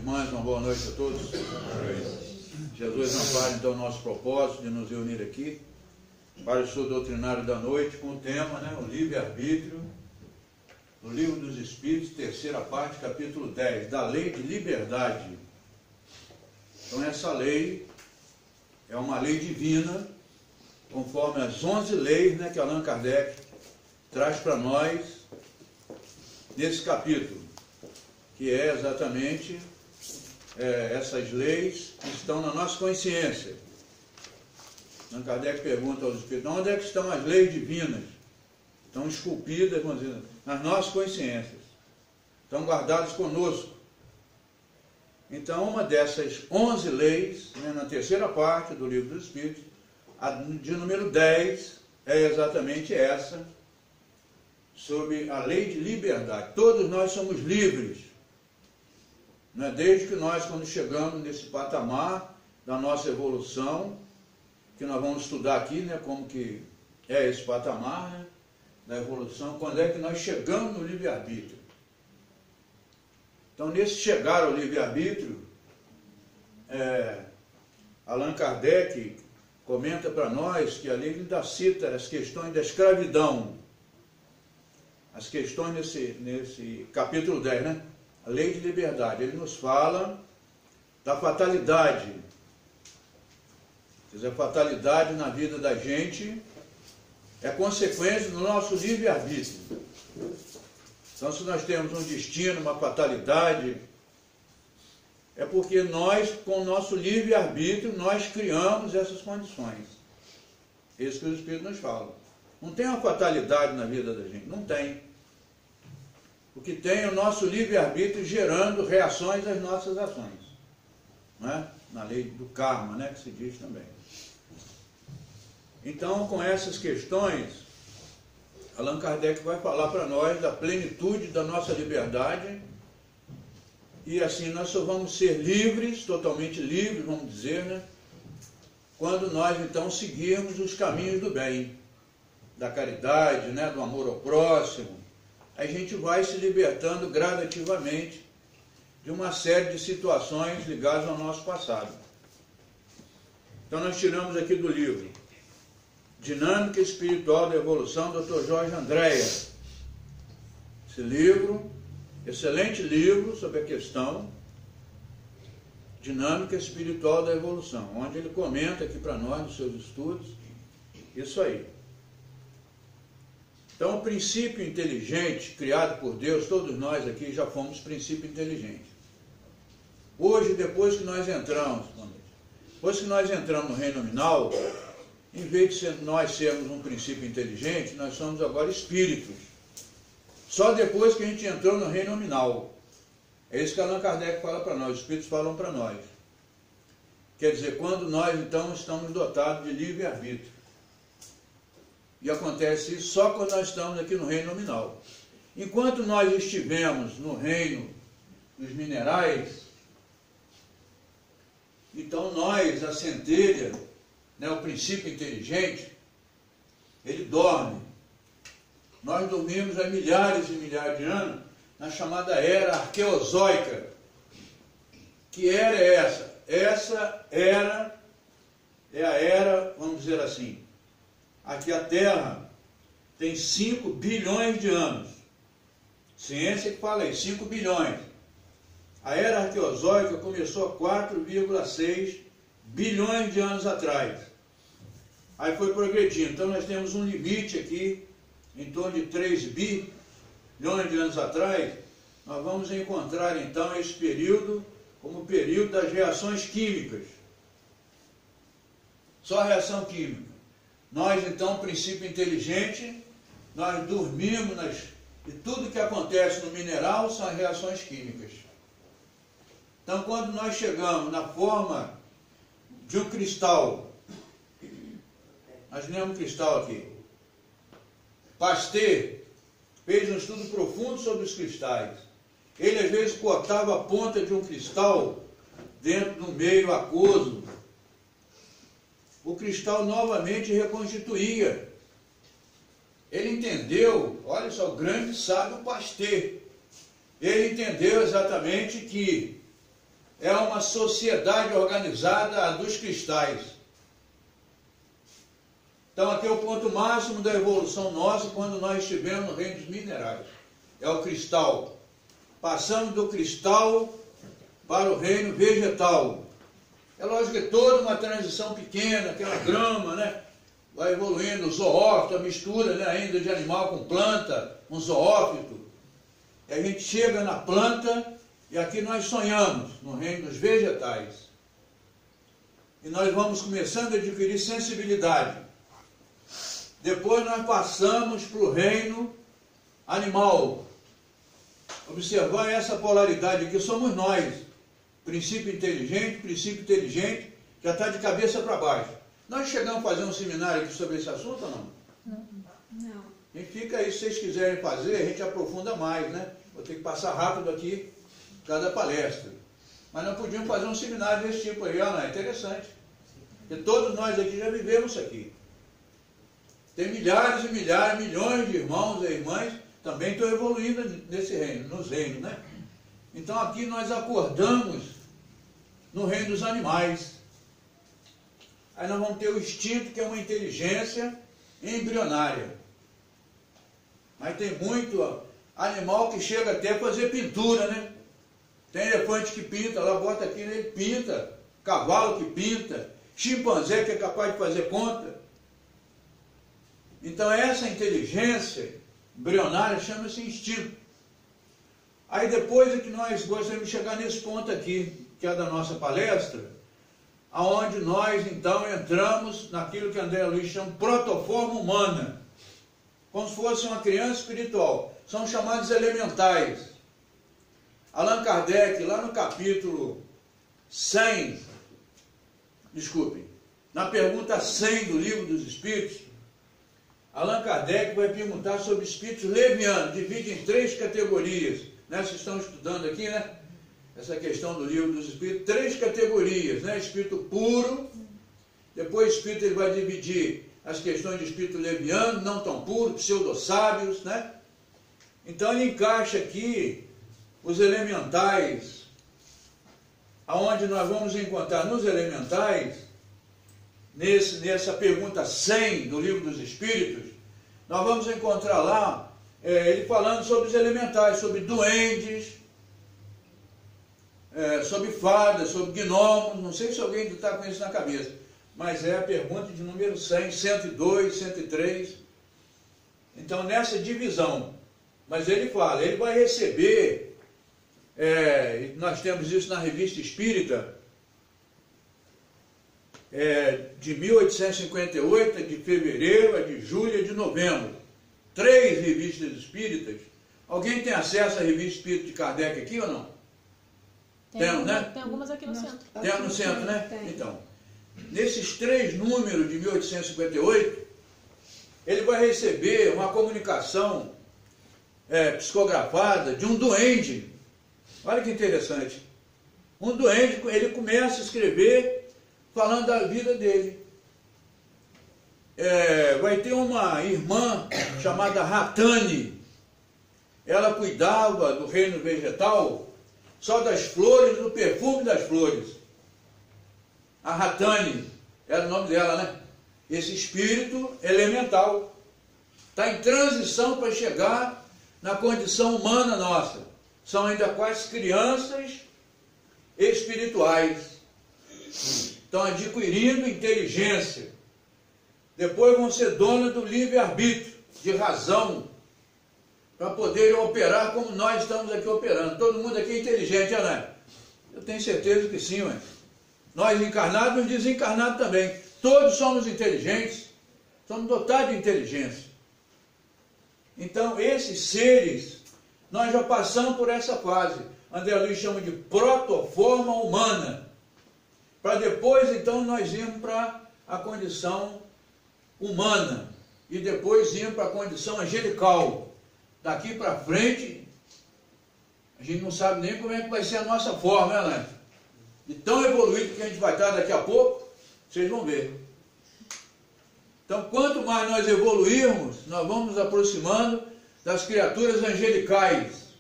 irmãs, uma boa noite a todos. Jesus ampare então o nosso propósito de nos reunir aqui para o estudo doutrinário da noite com o tema, o livre-arbítrio, no Livro dos Espíritos, terceira parte, capítulo 10, da lei de liberdade. Então essa lei é uma lei divina, conforme as 11 leis que Allan Kardec traz para nós nesse capítulo, que é exatamente essas leis que estão na nossa consciência. Allan Kardec pergunta aos Espíritos, onde é que estão as leis divinas? Estão esculpidas, vamos dizer, nas nossas consciências, estão guardadas conosco. Então, uma dessas 11 leis, na terceira parte do Livro dos Espíritos, a de número 10, é exatamente essa, sobre a lei de liberdade. Todos nós somos livres, desde que nós, quando chegamos nesse patamar da nossa evolução, que nós vamos estudar aqui, como que é esse patamar, da evolução, quando é que nós chegamos no livre-arbítrio. Então, nesse chegar ao livre-arbítrio, Allan Kardec comenta para nós que ali ele ainda cita as questões da escravidão, as questões nesse capítulo 10, a lei de liberdade. Ele nos fala da fatalidade, quer dizer, a fatalidade na vida da gente é consequência do nosso livre-arbítrio. Então, se nós temos um destino, uma fatalidade, é porque nós, com o nosso livre-arbítrio, nós criamos essas condições. Isso que os Espíritos nos falam. Não tem uma fatalidade na vida da gente, não tem. O que tem é o nosso livre-arbítrio gerando reações às nossas ações. Na lei do karma, que se diz também. Então, com essas questões, Allan Kardec vai falar para nós da plenitude da nossa liberdade, e assim nós só vamos ser livres, totalmente livres, vamos dizer, quando nós então seguirmos os caminhos do bem, da caridade, do amor ao próximo. A gente vai se libertando gradativamente de uma série de situações ligadas ao nosso passado. Então nós tiramos aqui do livro Dinâmica Espiritual da Evolução, Dr. Jorge Andréa. Esse livro, excelente livro sobre a questão Dinâmica Espiritual da Evolução, onde ele comenta aqui para nós, nos seus estudos, isso aí. Então, o princípio inteligente, criado por Deus, todos nós aqui já fomos princípio inteligente. Hoje, depois que nós entramos no reino nominal, em vez de nós sermos um princípio inteligente, nós somos agora espíritos. Só depois que a gente entrou no reino nominal. É isso que Allan Kardec fala para nós, os espíritos falam para nós. Quer dizer, quando nós então estamos dotados de livre-arbítrio. E acontece isso só quando nós estamos aqui no reino nominal. Enquanto nós estivemos no reino dos minerais, então nós, a centelha, o princípio inteligente, ele dorme. Nós dormimos há milhares e milhares de anos na chamada era arqueozóica. Que era essa? Essa era é a era, vamos dizer assim, aqui a Terra tem 5 bilhões de anos. Ciência que fala aí, 5 bilhões. A era arqueozóica começou há 4,6 bilhões de anos atrás. Aí foi progredindo. Então nós temos um limite aqui, em torno de 3 bilhões de anos atrás. Nós vamos encontrar então esse período como o período das reações químicas. Só reação química. Nós então, princípio inteligente, nós dormimos e tudo que acontece no mineral são as reações químicas. Então quando nós chegamos na forma de um cristal, nós lemos um cristal aqui. Pasteur fez um estudo profundo sobre os cristais. Ele às vezes cortava a ponta de um cristal dentro do meio aquoso. O cristal novamente reconstituía. Ele entendeu, olha só, o grande sábio Pasteur. Ele entendeu exatamente que é uma sociedade organizada, a dos cristais. Então aqui é o ponto máximo da evolução nossa quando nós estivemos no reino dos minerais. É o cristal. Passamos do cristal para o reino vegetal. É lógico que é toda uma transição pequena, aquela grama, né? Vai evoluindo, o zoófito, a mistura, né, ainda de animal com planta, um zoófito. E a gente chega na planta e aqui nós sonhamos, no reino dos vegetais. E nós vamos começando a adquirir sensibilidade. Depois nós passamos para o reino animal. Observar essa polaridade aqui, somos nós. Princípio inteligente, já está de cabeça para baixo. Nós chegamos a fazer um seminário aqui sobre esse assunto ou não? Não. A gente fica aí, se vocês quiserem fazer, a gente aprofunda mais, né? Vou ter que passar rápido aqui cada palestra. Mas nós podíamos fazer um seminário desse tipo aí, ó, é interessante. Porque todos nós aqui já vivemos isso aqui. Tem milhares e milhares, milhões de irmãos e irmãs também estão evoluindo nesse reino, nos reinos, né? Então aqui nós acordamos no reino dos animais. Aí nós vamos ter o instinto, que é uma inteligência embrionária. Mas tem muito animal que chega até a fazer pintura, né? Tem elefante que pinta, lá bota aqui, ele pinta. Cavalo que pinta. Chimpanzé que é capaz de fazer conta. Então essa inteligência embrionária chama-se instinto. Aí depois é que nós gostaríamos de chegar nesse ponto aqui, que é da nossa palestra, aonde nós então entramos naquilo que André Luiz chama de protoforma humana, como se fosse uma criança espiritual. São chamados elementais. Allan Kardec, lá no capítulo 100, na pergunta 100 do Livro dos Espíritos, Allan Kardec vai perguntar sobre espíritos levianos, divide em 3 categorias. Né? Vocês estão estudando aqui, né? Essa questão do Livro dos Espíritos, 3 categorias, né? Espírito puro, depois o espírito ele vai dividir as questões de espírito leviano, não tão puro, pseudo-sábios, né? Então ele encaixa aqui os elementais, aonde nós vamos encontrar nos elementais, nessa pergunta 100 do Livro dos Espíritos, nós vamos encontrar lá ele falando sobre os elementais, sobre duendes, sobre fadas, sobre gnomos. Não sei se alguém está com isso na cabeça, mas é a pergunta de número 100, 102, 103. Então nessa divisão, mas ele fala, ele vai receber, nós temos isso na Revista Espírita, de 1858, de fevereiro, de julho e de novembro. 3 revistas espíritas. Alguém tem acesso à Revista Espírita de Kardec aqui ou não? Temos, né? Tem algumas aqui no centro. Tem no centro, né? Tem. Então, nesses 3 números de 1858, ele vai receber uma comunicação psicografada de um duende. Olha que interessante. Um duende, ele começa a escrever falando da vida dele. Vai ter uma irmã chamada Ratani. Ela cuidava do reino vegetal só das flores, do perfume das flores. A Ratani, era o nome dela, né? Esse espírito elemental está em transição para chegar na condição humana nossa. São ainda quase crianças espirituais. Estão adquirindo inteligência. Depois vão ser donas do livre-arbítrio, de razão, para poderem operar como nós estamos aqui operando. Todo mundo aqui é inteligente, né? Eu tenho certeza que sim, ué. Nós encarnados e desencarnados também. Todos somos inteligentes, somos dotados de inteligência. Então, esses seres, nós já passamos por essa fase. André Luiz chama de protoforma humana. Para depois, então, nós irmos para a condição humana. E depois irmos para a condição angelical. Daqui para frente, a gente não sabe nem como é que vai ser a nossa forma, né? De tão evoluído que a gente vai estar daqui a pouco, vocês vão ver. Então, quanto mais nós evoluirmos, nós vamos nos aproximando das criaturas angelicais.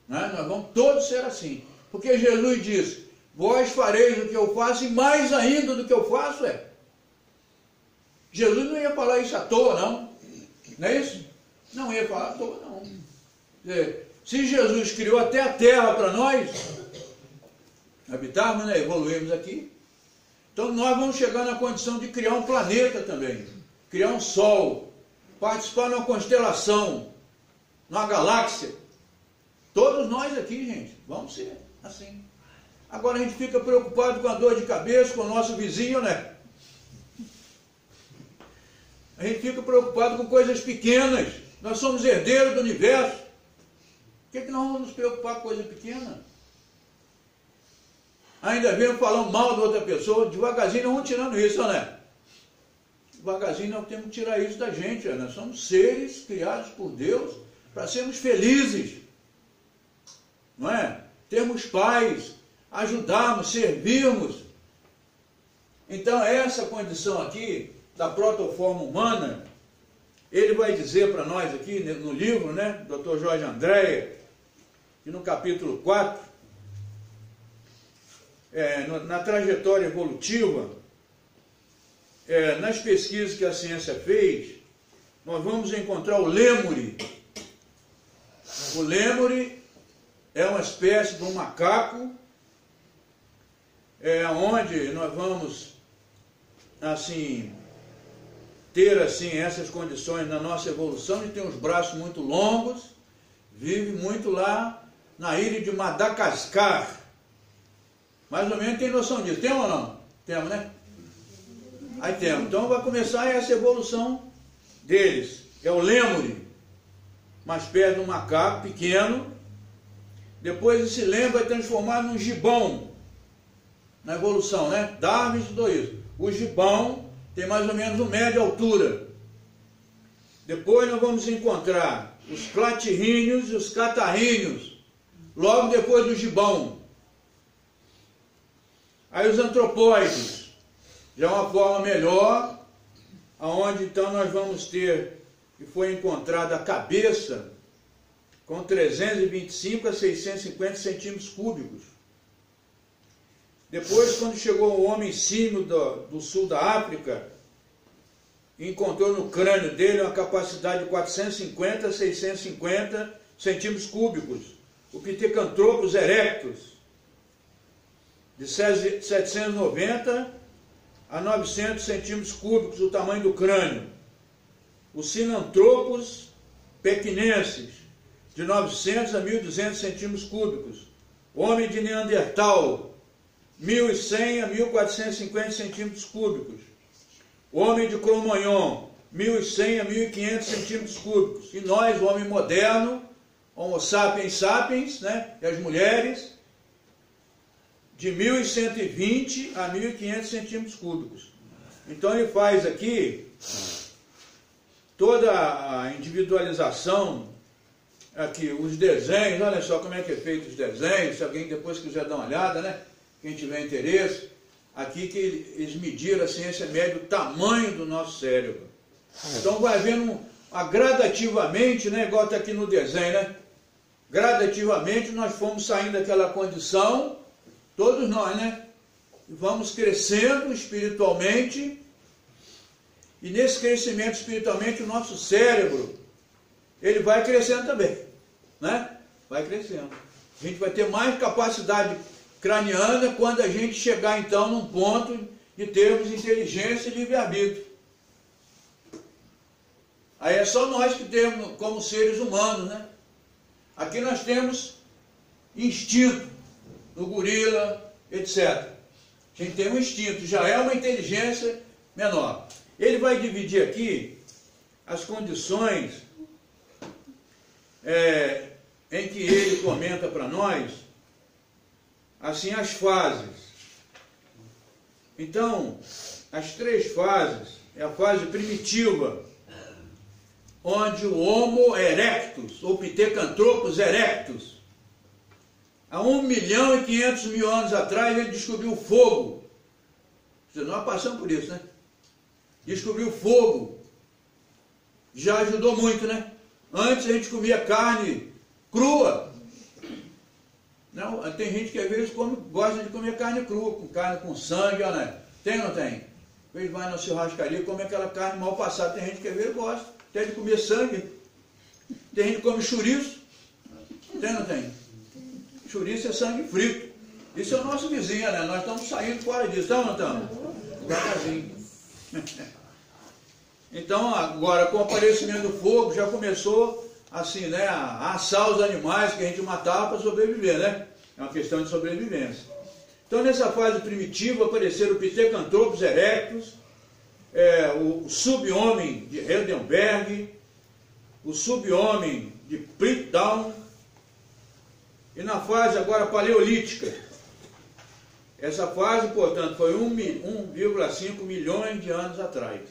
Né? Nós vamos todos ser assim. Porque Jesus disse, vós fareis o que eu faço e mais ainda do que eu faço Jesus não ia falar isso à toa, não. Não é isso? Não ia falar à toa, não. Se Jesus criou até a terra para nós habitarmos, né, evoluirmos aqui, então nós vamos chegar na condição de criar um planeta também, criar um sol, participar de uma constelação, numa galáxia. Todos nós aqui, gente, vamos ser assim. Agora a gente fica preocupado com a dor de cabeça, com o nosso vizinho, né? A gente fica preocupado com coisas pequenas. Nós somos herdeiros do universo. Por que nós vamos nos preocupar com coisa pequena? Ainda vemos falando mal de outra pessoa. Devagarzinho nós vamos tirando isso, né? Devagarzinho nós temos que tirar isso da gente. Nós somos seres criados por Deus para sermos felizes. Não é? Termos paz, ajudarmos, servirmos. Então essa condição aqui da protoforma humana, ele vai dizer para nós aqui no livro, né, Dr. Jorge Andréa, que no capítulo 4, na trajetória evolutiva, nas pesquisas que a ciência fez, nós vamos encontrar o lêmure. O lêmure é uma espécie de um macaco, onde nós vamos, assim, ter assim essas condições na nossa evolução, de ter uns braços muito longos, vive muito lá na ilha de Madagascar. Mais ou menos tem noção disso. Tem ou não? Temos, né? Aí temos. Então vai começar essa evolução deles. É o lêmure, uma espécie de um macaco pequeno. Depois esse lêmure vai transformar num gibão na evolução, né? Darwin estudou isso. O gibão tem mais ou menos 1 metro de altura. Depois nós vamos encontrar os clatirríneos e os catarríneos, logo depois do gibão. Aí os antropóides, já é uma forma melhor, aonde então nós vamos ter, que foi encontrada a cabeça com 325 a 650 centímetros cúbicos. Depois, quando chegou o homem símio do sul da África, encontrou no crânio dele uma capacidade de 450 a 650 centímetros cúbicos. O Pithecanthropus erectus, de 790 a 900 centímetros cúbicos, o tamanho do crânio. O Sinanthropus pequinensis, de 900 a 1.200 centímetros cúbicos. O homem de Neandertal, 1.100 a 1.450 centímetros cúbicos. O homem de Cro-Magnon, 1.100 a 1.500 centímetros cúbicos. E nós, o homem moderno, Homo sapiens sapiens, né? E as mulheres, de 1.120 a 1.500 centímetros cúbicos. Então ele faz aqui toda a individualização, aqui os desenhos, olha só como é que é feito os desenhos, se alguém depois quiser dar uma olhada, né? Quem tiver interesse, aqui que eles mediram, a ciência mede o tamanho do nosso cérebro. Então vai vendo gradativamente, né, igual está aqui no desenho, né? Gradativamente nós fomos saindo daquela condição, todos nós, né? E vamos crescendo espiritualmente, e nesse crescimento espiritualmente o nosso cérebro, ele vai crescendo também, né? Vai crescendo. A gente vai ter mais capacidade craniana quando a gente chegar então num ponto de termos inteligência e livre-arbítrio. Aí é só nós que temos como seres humanos, né? Aqui nós temos instinto, no gorila, etc. A gente tem um instinto, já é uma inteligência menor. Ele vai dividir aqui as condições em que ele comenta para nós, assim, as fases. Então, as 3 fases, é a fase primitiva, onde o Homo erectus, ou Pithecanthropus erectus, há 1.500.000 anos atrás, ele descobriu o fogo. Nós passamos por isso, né? Descobriu o fogo. Já ajudou muito, né? Antes a gente comia carne crua, Não, tem gente que às vezes gosta de comer carne crua, com carne com sangue, ó, né? Tem ou não tem? Às vezes vai na churrascaria e come aquela carne mal passada. Tem gente que às vezes gosta até de comer sangue. Tem gente que come chouriço. Tem ou não tem? Chouriço é sangue frito. Isso é o nosso vizinho, né? Nós estamos saindo fora disso, estamos ou não estamos? Devagarzinho. Então, agora, com o aparecimento do fogo, já começou, assim, né, a assar os animais que a gente matava para sobreviver, né? É uma questão de sobrevivência. Então, nessa fase primitiva, apareceram Pithecanthropus erectus, o sub-homem de Heidelberg, o sub-homem de Piltdown, e na fase agora paleolítica. Essa fase, portanto, foi 1,5 milhões de anos atrás.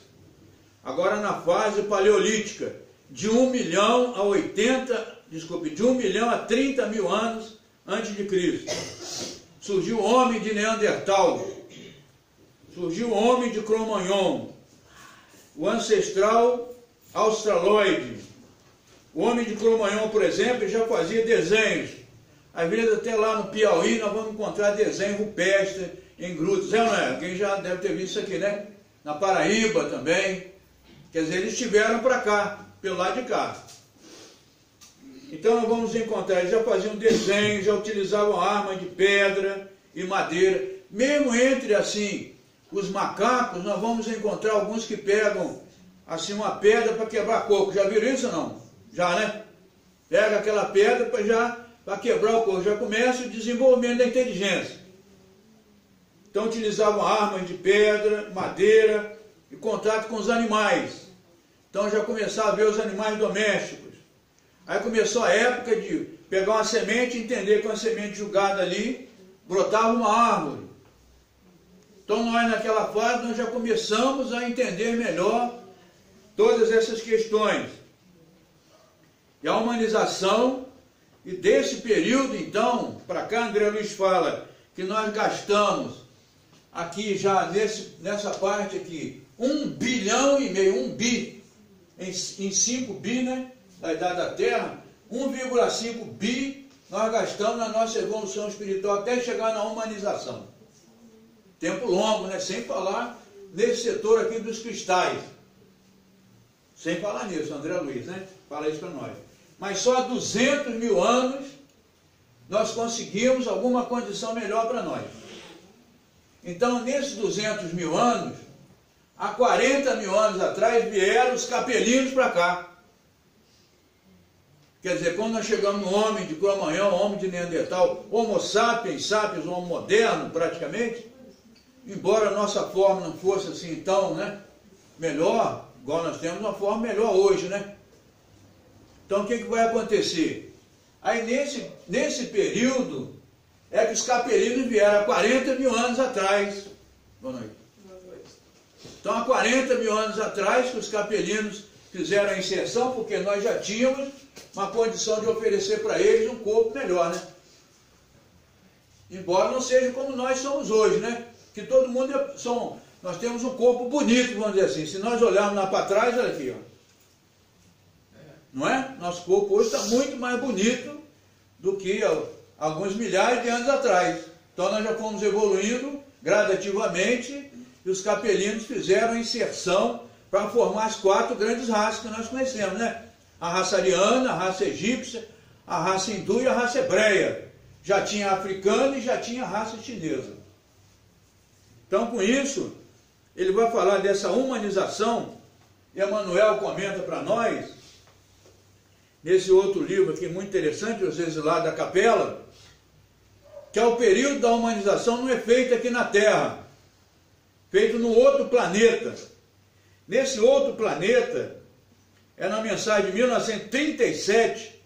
Agora na fase paleolítica, de 1 milhão a 30 mil anos antes de Cristo. Surgiu o homem de Neandertal, surgiu o homem de Cro-Magnon, o ancestral australoide. O homem de Cro-Magnon, por exemplo, já fazia desenhos. Às vezes até lá no Piauí nós vamos encontrar desenho rupestre em grutas. Não é? Quem já deve ter visto isso aqui, né? Na Paraíba também. Quer dizer, eles estiveram para cá, pelo lado de cá. Então nós vamos encontrar, eles já faziam desenho, já utilizavam armas de pedra e madeira. Mesmo entre, assim, os macacos, nós vamos encontrar alguns que pegam, assim, uma pedra para quebrar coco. Já viram isso ou não? Já, né? Pega aquela pedra para quebrar o coco. Já começa o desenvolvimento da inteligência. Então utilizavam armas de pedra, madeira e contato com os animais. Então já começava a ver os animais domésticos. Aí começou a época de pegar uma semente e entender que uma semente jogada ali brotava uma árvore. Então nós naquela fase nós já começamos a entender melhor todas essas questões. E a humanização, e desse período então, para cá André Luiz fala que nós gastamos aqui já nessa parte aqui 1,5 bilhão, 1 bi, em 5 bi, né? Da idade da Terra, 1,5 bi nós gastamos na nossa evolução espiritual até chegar na humanização. Tempo longo, né? Sem falar nesse setor aqui dos cristais. Sem falar nisso, André Luiz, né? Fala isso para nós. Mas só há 200 mil anos nós conseguimos alguma condição melhor para nós. Então, nesses 200 mil anos, há 40 mil anos atrás vieram os capelinos para cá. Quer dizer, quando nós chegamos no homem de Cro-Magnon, homem de Neandertal, Homo sapiens, sapiens, homo moderno praticamente, embora a nossa forma não fosse assim tão, né, melhor, igual nós temos uma forma melhor hoje, né? Então o que vai acontecer? Aí nesse período é que os capelinos vieram há 40 mil anos atrás. Boa noite. Então há 40 mil anos atrás que os capelinos fizeram a inserção, porque nós já tínhamos uma condição de oferecer para eles um corpo melhor, né? Embora não seja como nós somos hoje, né? Que todo mundo nós temos um corpo bonito, vamos dizer assim. Se nós olharmos lá para trás, olha aqui, ó. Não é? Nosso corpo hoje está muito mais bonito do que alguns milhares de anos atrás. Então nós já fomos evoluindo gradativamente e os capelinos fizeram a inserção para formar as 4 grandes raças que nós conhecemos, né? A raça ariana, a raça egípcia, a raça hindu e a raça hebreia. Já tinha a africana e já tinha a raça chinesa. Então, com isso, ele vai falar dessa humanização, e Emmanuel comenta para nós, nesse outro livro aqui, muito interessante, Os Exilados da Capela, que é o período da humanização não é feito aqui na Terra, feito no outro planeta. Nesse outro planeta, é na mensagem de 1937,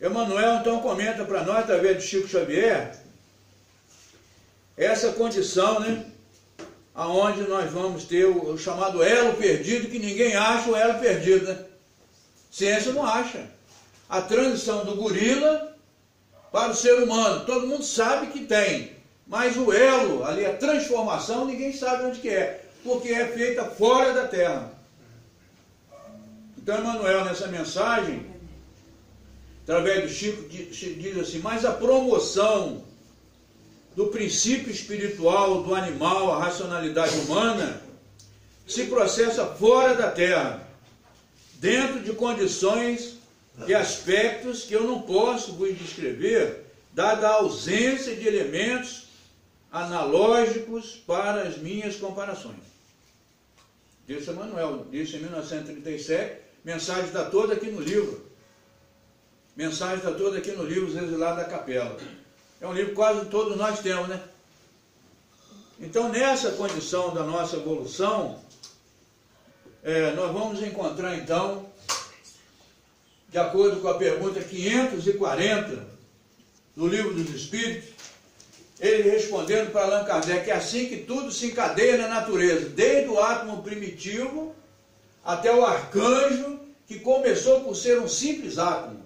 Emmanuel então comenta para nós, através de Chico Xavier, essa condição, né, aonde nós vamos ter o chamado elo perdido, que ninguém acha o elo perdido, né? Ciência não acha. A transição do gorila para o ser humano, todo mundo sabe que tem, mas o elo, ali a transformação, ninguém sabe onde que é, porque é feita fora da Terra. Então, Emmanuel, nessa mensagem, através do Chico, diz assim: mas a promoção do princípio espiritual do animal, a racionalidade humana, se processa fora da Terra, dentro de condições e aspectos que eu não posso vos descrever, dada a ausência de elementos analógicos para as minhas comparações. Disse Emmanuel, disse em 1937, mensagem está toda aqui no livro. Mensagem está toda aqui no livro Os Exilados da Capela. É um livro que quase todos nós temos, né? Então, nessa condição da nossa evolução, nós vamos encontrar, então, de acordo com a pergunta 540 do Livro dos Espíritos, ele respondendo para Allan Kardec: é assim que tudo se encadeia na natureza, desde o átomo primitivo até o arcanjo, que começou por ser um simples átomo,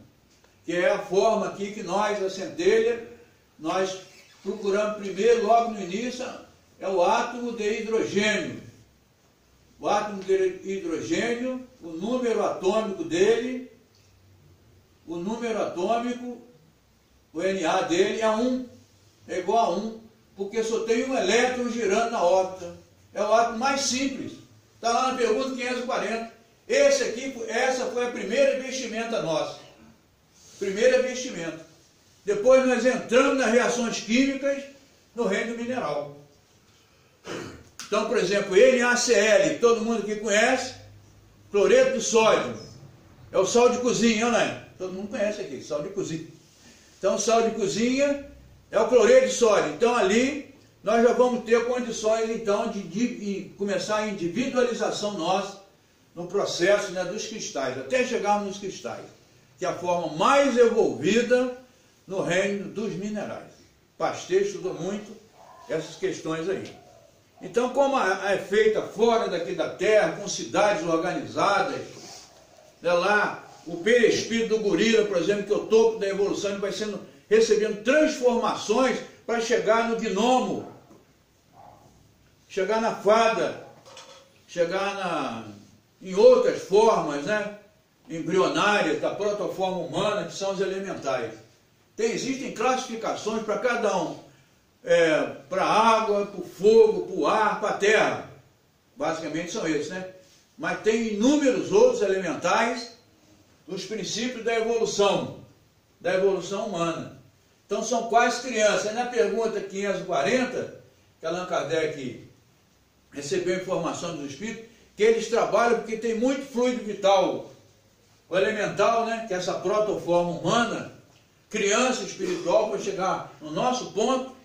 que é a forma aqui que nós, a centelha, nós procuramos primeiro, logo no início, é o átomo de hidrogênio. O átomo de hidrogênio, o número atômico dele, o Na dele é 1, é igual a 1, porque só tem um elétron girando na órbita. É o átomo mais simples. Está lá na pergunta 540. Essa foi a primeira vestimenta nossa. Primeira vestimenta. Depois nós entramos nas reações químicas no reino mineral. Então, por exemplo, NaCl, todo mundo que conhece, cloreto de sódio, é o sal de cozinha, não é? Todo mundo conhece aqui, sal de cozinha. Então, sal de cozinha é o cloreto de sódio. Então, ali, nós já vamos ter condições, então, de começar a individualização nossa no processo, né, dos cristais, até chegarmos nos cristais, que é a forma mais evolvida no reino dos minerais. Pasteur estudou muito essas questões aí. Então, como é feita fora daqui da Terra, com cidades organizadas, né, lá, o perispírito do gorila, por exemplo, que é o topo da evolução, ele vai recebendo transformações para chegar no gnomo, chegar na fada, chegar em outras formas, né, embrionárias, da protoforma humana, que são os elementais. Existem classificações para cada um, para a água, para o fogo, para o ar, para a terra. Basicamente são esses, né? Mas tem inúmeros outros elementais dos princípios da evolução humana. Então são quase crianças. Na pergunta 540, que Allan Kardec recebeu informação dos espíritos, que eles trabalham porque tem muito fluido vital. O elemental, né, que é essa protoforma humana, criança espiritual, para chegar no nosso ponto,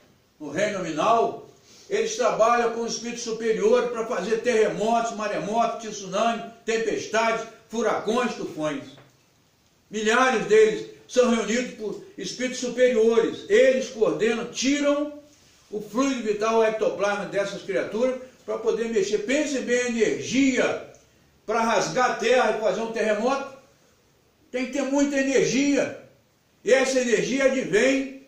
no reino nominal, eles trabalham com o espírito superior para fazer terremotos, maremotos, tsunami, tempestades, furacões, tufões. Milhares deles são reunidos por espíritos superiores. Eles coordenam, tiram o fluido vital, o ectoplasma dessas criaturas para poder mexer. Pense bem a energia para rasgar a terra e fazer um terremoto. Tem que ter muita energia. E essa energia advém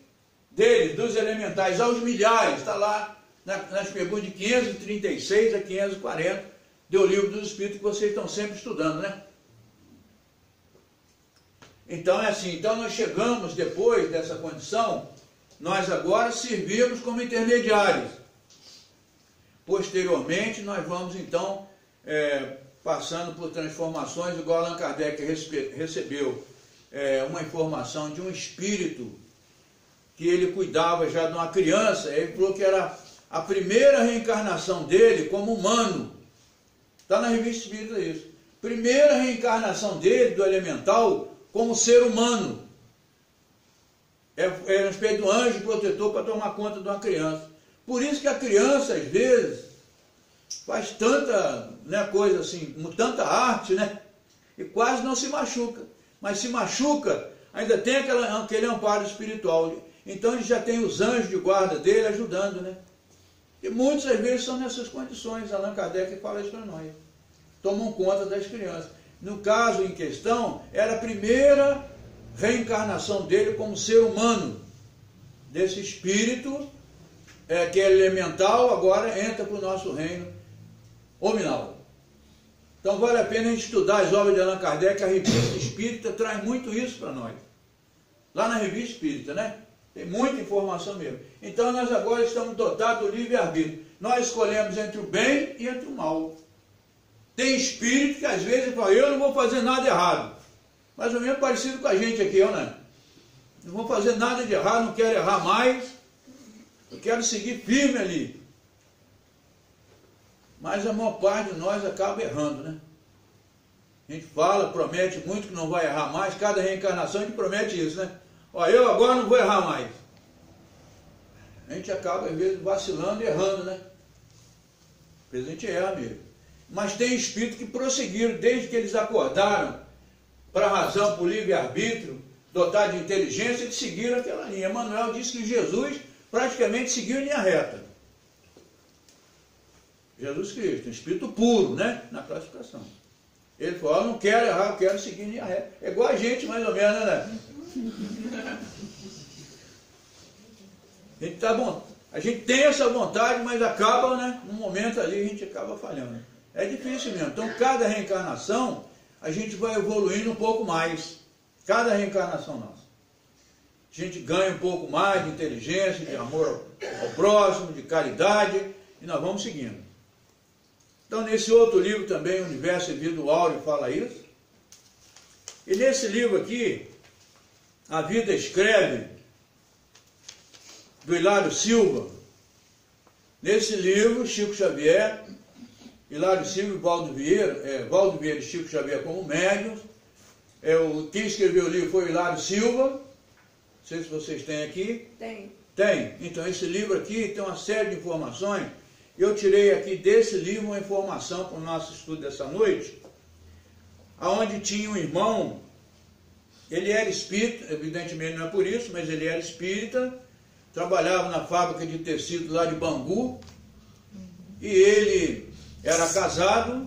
deles, dos elementais, aos milhares. Está lá nas perguntas de 536 a 540 do Livro dos Espíritos, que vocês estão sempre estudando, né? Então é assim, então nós chegamos depois dessa condição, nós agora servimos como intermediários. Posteriormente nós vamos então passando por transformações, igual Allan Kardec recebeu uma informação de um espírito que ele cuidava já de uma criança. Ele falou que era a primeira reencarnação dele como humano. Está na Revista Espírita isso. Primeira reencarnação dele, do elemental, como ser humano. É uma espécie de um anjo protetor para tomar conta de uma criança. Por isso que a criança, às vezes, faz tanta, né, coisa assim, tanta arte, né, e quase não se machuca. Mas se machuca, ainda tem aquele amparo espiritual. Então ele já tem os anjos de guarda dele ajudando, né? E muitas às vezes são nessas condições. Allan Kardec fala isso para nós. Tomam conta das crianças. No caso em questão, era a primeira reencarnação dele como ser humano. Desse espírito, que é elemental, agora entra para o nosso reino hominal. Então vale a pena a gente estudar as obras de Allan Kardec. A Revista Espírita traz muito isso para nós. lá na Revista Espírita, né? Tem muita informação mesmo. Então nós agora estamos dotados do livre-arbítrio. Nós escolhemos entre o bem e entre o mal. Tem espírito que às vezes fala, eu não vou fazer nada errado. Mais ou menos parecido com a gente aqui, né? Não vou fazer nada de errado, não quero errar mais. Eu quero seguir firme ali. Mas a maior parte de nós acaba errando, né? A gente fala, promete muito que não vai errar mais. Cada reencarnação a gente promete isso, né? Ó, eu agora não vou errar mais. A gente acaba, às vezes, vacilando e errando, né? Às vezes a gente erra mesmo. Mas tem espíritos que prosseguiram, desde que eles acordaram para a razão, para o livre-arbítrio, dotado de inteligência, eles seguiram aquela linha. Emmanuel disse que Jesus praticamente seguiu em linha reta. Jesus Cristo, um espírito puro, né? Na classificação. Ele falou, eu não quero errar, eu quero seguir em linha reta. É igual a gente, mais ou menos, né? A gente tem essa vontade, mas acaba, né? Num momento ali a gente acaba falhando. É difícil mesmo. Então, cada reencarnação, a gente vai evoluindo um pouco mais. Cada reencarnação nossa. A gente ganha um pouco mais de inteligência, de amor ao próximo, de caridade, e nós vamos seguindo. Então, nesse outro livro também, Universo e Vida, o Áureo fala isso. E nesse livro aqui, A Vida Escreve, do Hilário Silva. Nesse livro, Chico Xavier, Hilário Silva e Valdo Vieira e Chico Xavier como médiuns. Quem escreveu o livro foi o Hilário Silva. Não sei se vocês têm aqui. Tem. Tem. Então, esse livro aqui tem uma série de informações. Eu tirei aqui desse livro uma informação para o nosso estudo dessa noite, onde tinha um irmão, ele era espírita, evidentemente não é por isso, mas ele era espírita, trabalhava na fábrica de tecido lá de Bangu, e ele era casado,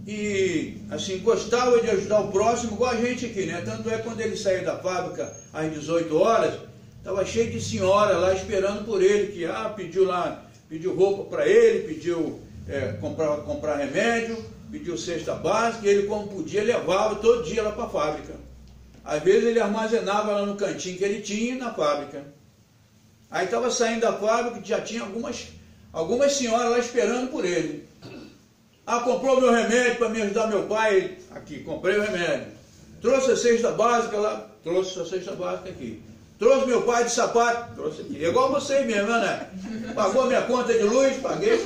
e assim, gostava de ajudar o próximo, igual a gente aqui, né? Tanto é quando ele saiu da fábrica às 18 horas, estava cheio de senhora lá esperando por ele, que pediu roupa para ele, pediu comprar remédio, pediu cesta básica, e ele, como podia, levava todo dia lá para a fábrica. Às vezes ele armazenava lá no cantinho que ele tinha na fábrica. Aí estava saindo da fábrica, já tinha algumas senhoras lá esperando por ele. Comprou meu remédio para me ajudar meu pai? Aqui, comprei o remédio. Trouxe a cesta básica lá? Trouxe a cesta básica aqui. Trouxe meu pai de sapato? Trouxe aqui. É igual vocês mesmo, né? Pagou minha conta de luz? Paguei.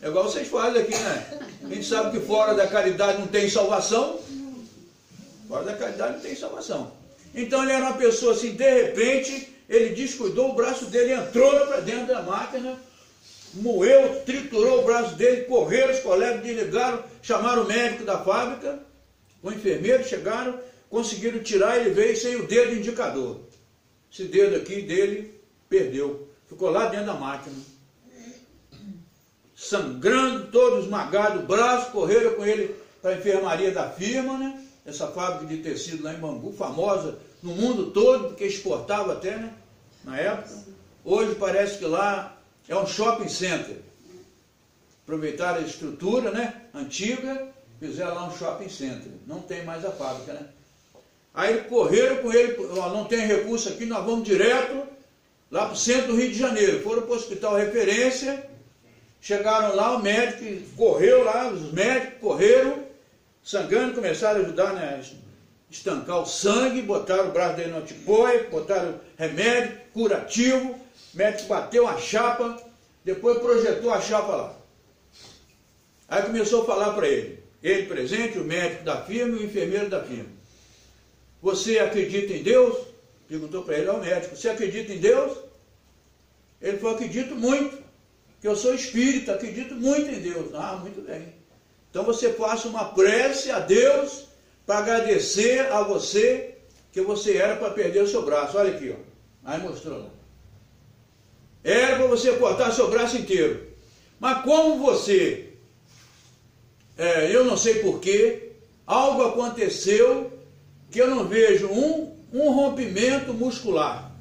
É igual vocês fazem aqui, né? A gente sabe que fora da caridade não tem salvação. Fora da caridade não tem salvação. Então ele era uma pessoa assim, de repente, ele descuidou, o braço dele entrou para dentro da máquina, moeu, triturou o braço dele, correram, os colegas desligaram, chamaram o médico da fábrica, o enfermeiro, chegaram, conseguiram tirar, ele veio sem o dedo indicador. Esse dedo aqui dele perdeu, ficou lá dentro da máquina. Sangrando, todo esmagado, o braço, correram com ele para a enfermaria da firma, né? Essa fábrica de tecido lá em Bangu, famosa no mundo todo, porque exportava até, né? Na época. Hoje parece que lá é um shopping center. Aproveitaram a estrutura, né? Antiga, fizeram lá um shopping center. Não tem mais a fábrica, né? Aí correram com ele, não tem recurso aqui, nós vamos direto lá para o centro do Rio de Janeiro. Foram para o hospital referência, chegaram lá, o médico correu lá, os médicos correram, sangrando, começaram a ajudar, né, a estancar o sangue, botaram o braço dele no antipoio, botaram remédio, curativo, o médico bateu a chapa, depois projetou a chapa lá. Aí começou a falar para ele presente, o médico da firma e o enfermeiro da firma. Você acredita em Deus? Perguntou para ele ao médico, você acredita em Deus? Ele falou, acredito muito, que eu sou espírita, acredito muito em Deus. Muito bem. Então você faça uma prece a Deus para agradecer a você que você era para perder o seu braço. Olha aqui, ó. Aí mostrou lá. Era para você cortar seu braço inteiro. Mas como você, eu não sei porquê, algo aconteceu que eu não vejo um rompimento muscular.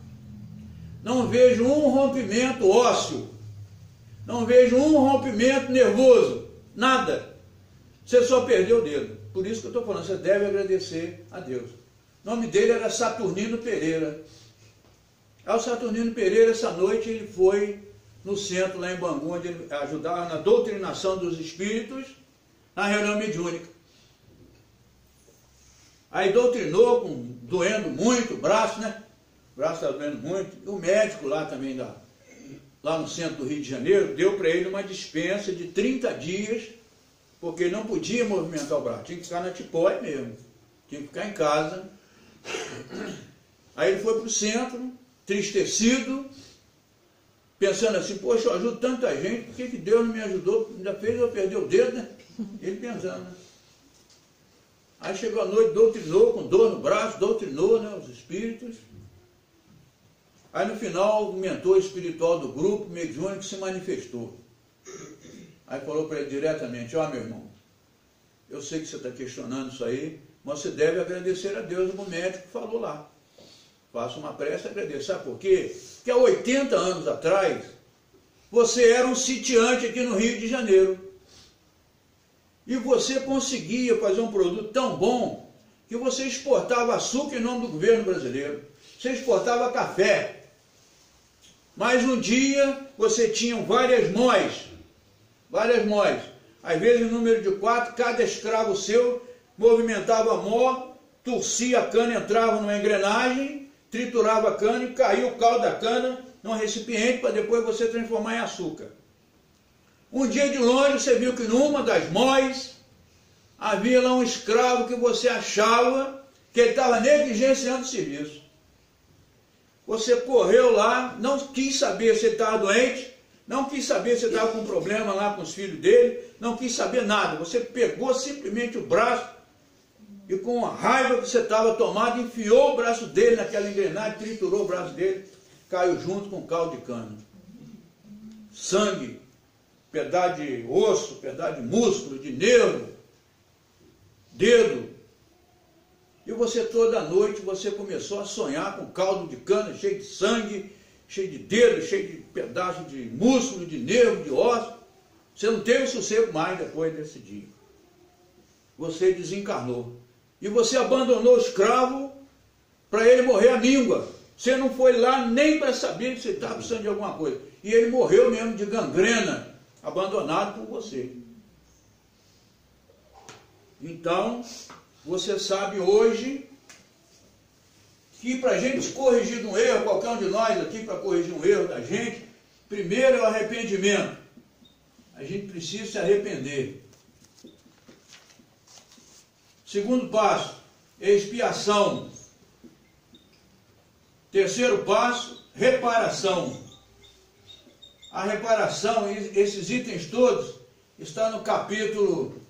Não vejo um rompimento ósseo. Não vejo um rompimento nervoso. Nada. Você só perdeu o dedo. Por isso que eu estou falando, você deve agradecer a Deus. O nome dele era Saturnino Pereira. Aí o Saturnino Pereira, essa noite, ele foi no centro lá em Bangu, onde ele ajudava na doutrinação dos espíritos, na reunião mediúnica. Aí doutrinou, doendo muito o braço, né? O braço estava doendo muito. E o médico lá também, lá no centro do Rio de Janeiro, deu para ele uma dispensa de 30 dias, porque ele não podia movimentar o braço, tinha que ficar na tipóide mesmo, tinha que ficar em casa. Aí ele foi para o centro, tristecido, pensando assim, poxa, eu ajudo tanta gente, por que Deus não me ajudou? Ainda fez eu perder o dedo, né? Ele pensando, né? Aí chegou a noite, doutrinou, com dor no braço, doutrinou, né, os espíritos. Aí no final, o mentor espiritual do grupo, mediúnico, se manifestou. Aí falou para ele diretamente, ó meu irmão, eu sei que você está questionando isso aí, mas você deve agradecer a Deus, o médico falou lá. Faça uma prece e agradeça. Sabe por quê? Porque há 80 anos atrás, você era um sitiante aqui no Rio de Janeiro. E você conseguia fazer um produto tão bom que você exportava açúcar em nome do governo brasileiro. Você exportava café. Mas um dia você tinha várias móis. Às vezes, o número de 4, cada escravo seu movimentava a mó, torcia a cana, entrava numa engrenagem, triturava a cana e caía o caldo da cana num recipiente para depois você transformar em açúcar. Um dia de longe você viu que numa das móis havia lá um escravo que você achava que ele estava negligenciando o serviço. Você correu lá, não quis saber se ele estava doente, não quis saber se ele estava com problema lá com os filhos dele, não quis saber nada. Você pegou simplesmente o braço e com a raiva que você estava tomado, enfiou o braço dele naquela engrenagem, triturou o braço dele, caiu junto com o caldo de cana. Sangue, pedaço de osso, pedaço de músculo, de nervo, dedo. E você toda noite, você começou a sonhar com caldo de cana, cheio de sangue, cheio de dedo, cheio de pedaço de músculo, de nervo, de osso. Você não teve sossego mais depois desse dia. Você desencarnou. E você abandonou o escravo para ele morrer à míngua. Você não foi lá nem para saber que você estava precisando de alguma coisa. E ele morreu mesmo de gangrena, abandonado por você. Então, você sabe hoje que para a gente corrigir um erro, qualquer um de nós aqui para corrigir um erro da gente, primeiro é o arrependimento. A gente precisa se arrepender. Segundo passo, expiação. Terceiro passo, reparação. A reparação, esses itens todos, está no capítulo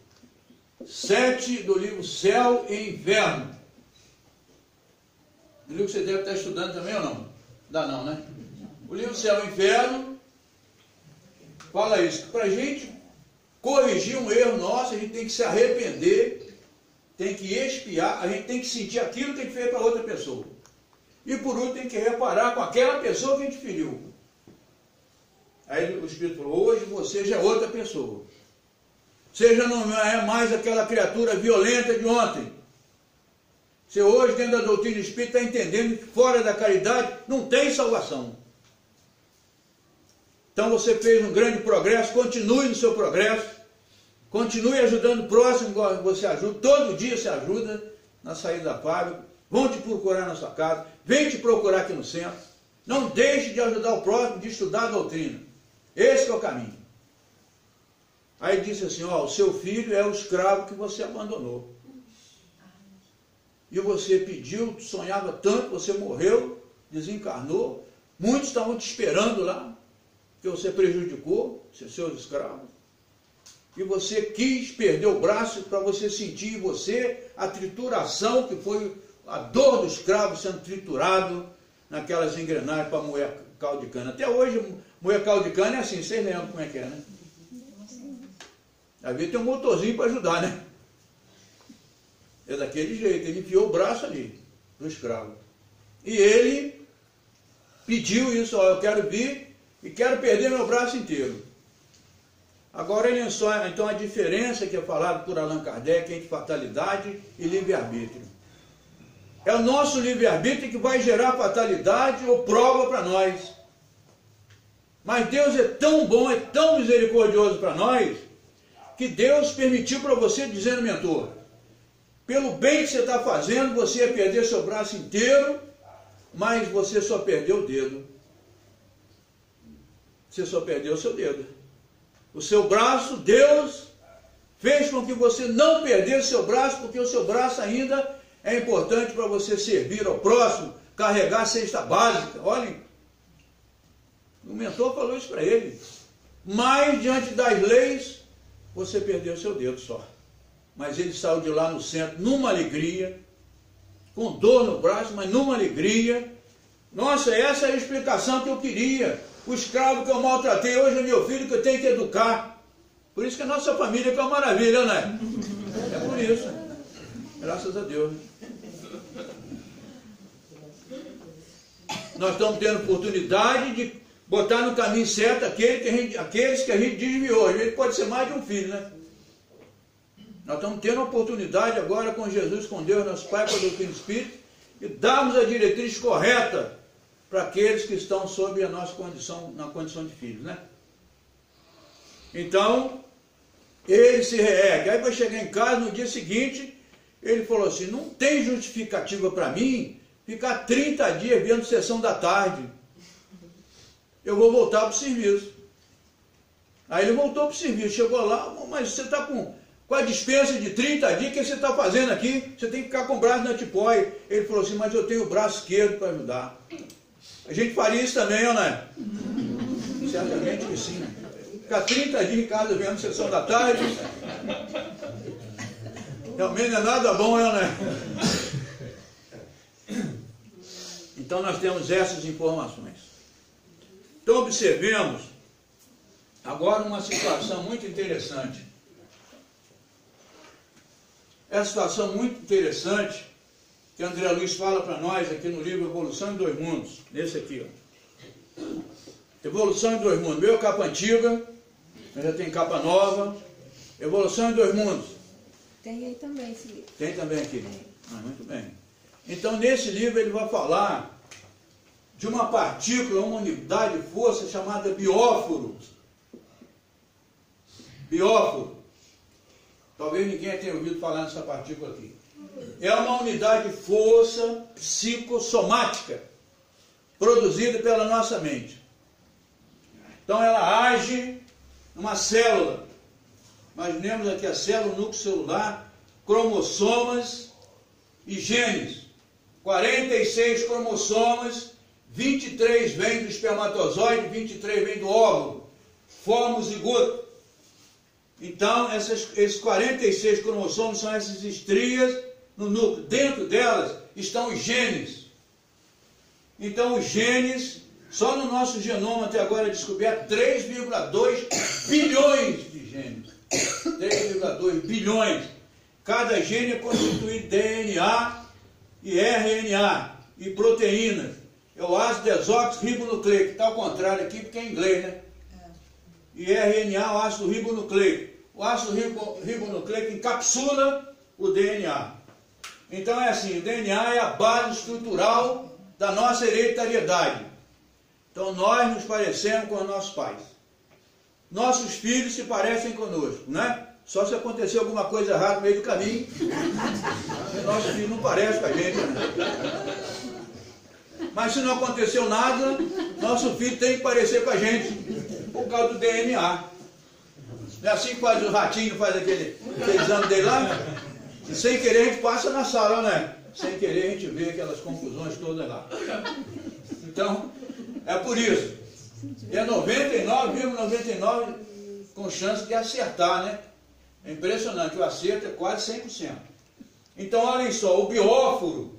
7 do livro Céu e Inferno. O livro que você deve estar estudando também ou não? Dá não, né? O livro Céu e Inferno fala isso, que para a gente corrigir um erro nosso, a gente tem que se arrepender, tem que expiar, a gente tem que sentir aquilo que a gente fez para outra pessoa. E por último, tem que reparar com aquela pessoa que a gente feriu. Aí o Espírito falou, hoje você já é outra pessoa. Você já não é mais aquela criatura violenta de ontem. Você hoje, dentro da doutrina espírita, está entendendo que fora da caridade não tem salvação. Então você fez um grande progresso, continue no seu progresso, continue ajudando o próximo, igual você ajuda, todo dia você ajuda na saída da fábrica, vão te procurar na sua casa, vem te procurar aqui no centro, não deixe de ajudar o próximo, de estudar a doutrina. Esse é o caminho. Aí disse assim, ó, o seu filho é o escravo que você abandonou. E você pediu, sonhava tanto, você morreu, desencarnou, muitos estavam te esperando lá, que você prejudicou, seus escravos. E você quis perder o braço para você sentir em você a trituração, que foi a dor do escravo sendo triturado naquelas engrenagens para moer caldo de cana. Até hoje, moer caldo de cana é assim, vocês lembram como é que é, né? Às vezes tem um motorzinho para ajudar, né? É daquele jeito, ele enfiou o braço ali, do escravo. E ele pediu isso, ó, eu quero vir e quero perder meu braço inteiro. Agora, então a diferença que é falada por Allan Kardec entre fatalidade e livre-arbítrio. É o nosso livre-arbítrio que vai gerar fatalidade ou prova para nós. Mas Deus é tão bom, é tão misericordioso para nós, que Deus permitiu para você, dizendo, mentor, pelo bem que você está fazendo, você ia perder seu braço inteiro, mas você só perdeu o dedo. Você só perdeu o seu dedo. O seu braço, Deus fez com que você não perdesse seu braço, porque o seu braço ainda é importante para você servir ao próximo, carregar a cesta básica. Olhem, o mentor falou isso para ele. Mas, diante das leis, você perdeu o seu dedo só. Mas ele saiu de lá no centro, numa alegria, com dor no braço, mas numa alegria. Nossa, essa é a explicação que eu queria. O escravo que eu maltratei hoje é meu filho que eu tenho que educar. Por isso que a nossa família é uma maravilha, né? É por isso. Graças a Deus. Nós estamos tendo oportunidade de botar no caminho certo aqueles que a gente desviou. Às vezes pode ser mais de um filho, né? Nós estamos tendo a oportunidade agora com Jesus, com Deus, nosso Pai, com a doutrina do Espírito, e darmos a diretriz correta para aqueles que estão sob a nossa condição, na condição de filhos, né? Então, ele se reergue. Aí vai chegar em casa, no dia seguinte, ele falou assim, não tem justificativa para mim ficar 30 dias vendo sessão da tarde. Eu vou voltar para o serviço. Aí ele voltou para o serviço, chegou lá, mas você está com a dispensa de 30 dias, o que você está fazendo aqui? Você tem que ficar com o braço na tipóia. Ele falou assim, mas eu tenho o braço esquerdo para ajudar. A gente faria isso também, ou não é? Certamente que sim. Ficar 30 dias em casa vendo sessão da tarde. Realmente não é nada bom, não é? Então nós temos essas informações. Então observemos agora uma situação muito interessante. Essa situação muito interessante que André Luiz fala para nós aqui no livro Evolução em Dois Mundos, nesse aqui, ó. Evolução em Dois Mundos. Meu capa antiga, já tem capa nova. Evolução em Dois Mundos. Tem aí também esse livro. Tem também aqui. Muito bem. Então nesse livro ele vai falar de uma partícula, uma unidade de força chamada bióforo. Bióforo. Talvez ninguém tenha ouvido falar nessa partícula aqui. É uma unidade de força psicossomática produzida pela nossa mente. Então ela age numa célula. Imaginemos aqui a célula, o núcleo celular, cromossomas e genes. 46 cromossomas, 23 vêm do espermatozoide, 23 vêm do óvulo. Forma o zigoto. Então, esses 46 cromossomos são essas estrias no núcleo. Dentro delas estão os genes. Então, os genes, só no nosso genoma até agora é descoberto 3,2 bilhões de genes. 3,2 bilhões. Cada gene é constituído de DNA e RNA e proteínas. É o ácido desoxirribonucleico, que está ao contrário aqui porque é em inglês, né? E RNA, o ácido ribonucleico. O ácido ribonucleico encapsula o DNA. Então é assim, o DNA é a base estrutural da nossa hereditariedade. Então nós nos parecemos com os nossos pais. Nossos filhos se parecem conosco, né? Só se acontecer alguma coisa errada no meio do caminho, nossos filhos não parecem com a gente, né? Mas se não aconteceu nada, nosso filho tem que parecer com a gente, por causa do DNA. Não é assim que faz o ratinho, faz aquele exame dele lá? E sem querer a gente passa na sala, né? Sem querer a gente vê aquelas confusões todas lá. Então, é por isso. E é 99,99 com chance de acertar, né? É impressionante, o acerto é quase 100%. Então, olhem só, o bióforo,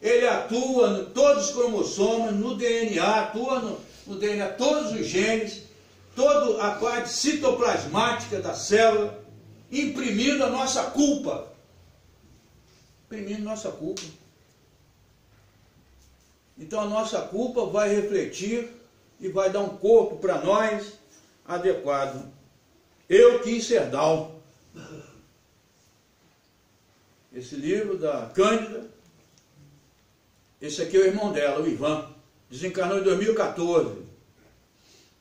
ele atua em todos os cromossomos, no DNA, atua no DNA, todos os genes, toda a parte citoplasmática da célula, imprimindo a nossa culpa. Imprimindo nossa culpa. Então a nossa culpa vai refletir e vai dar um corpo para nós adequado. Eu Quis Ser Down. Esse livro da Cândida, esse aqui é o irmão dela, o Ivan, desencarnou em 2014.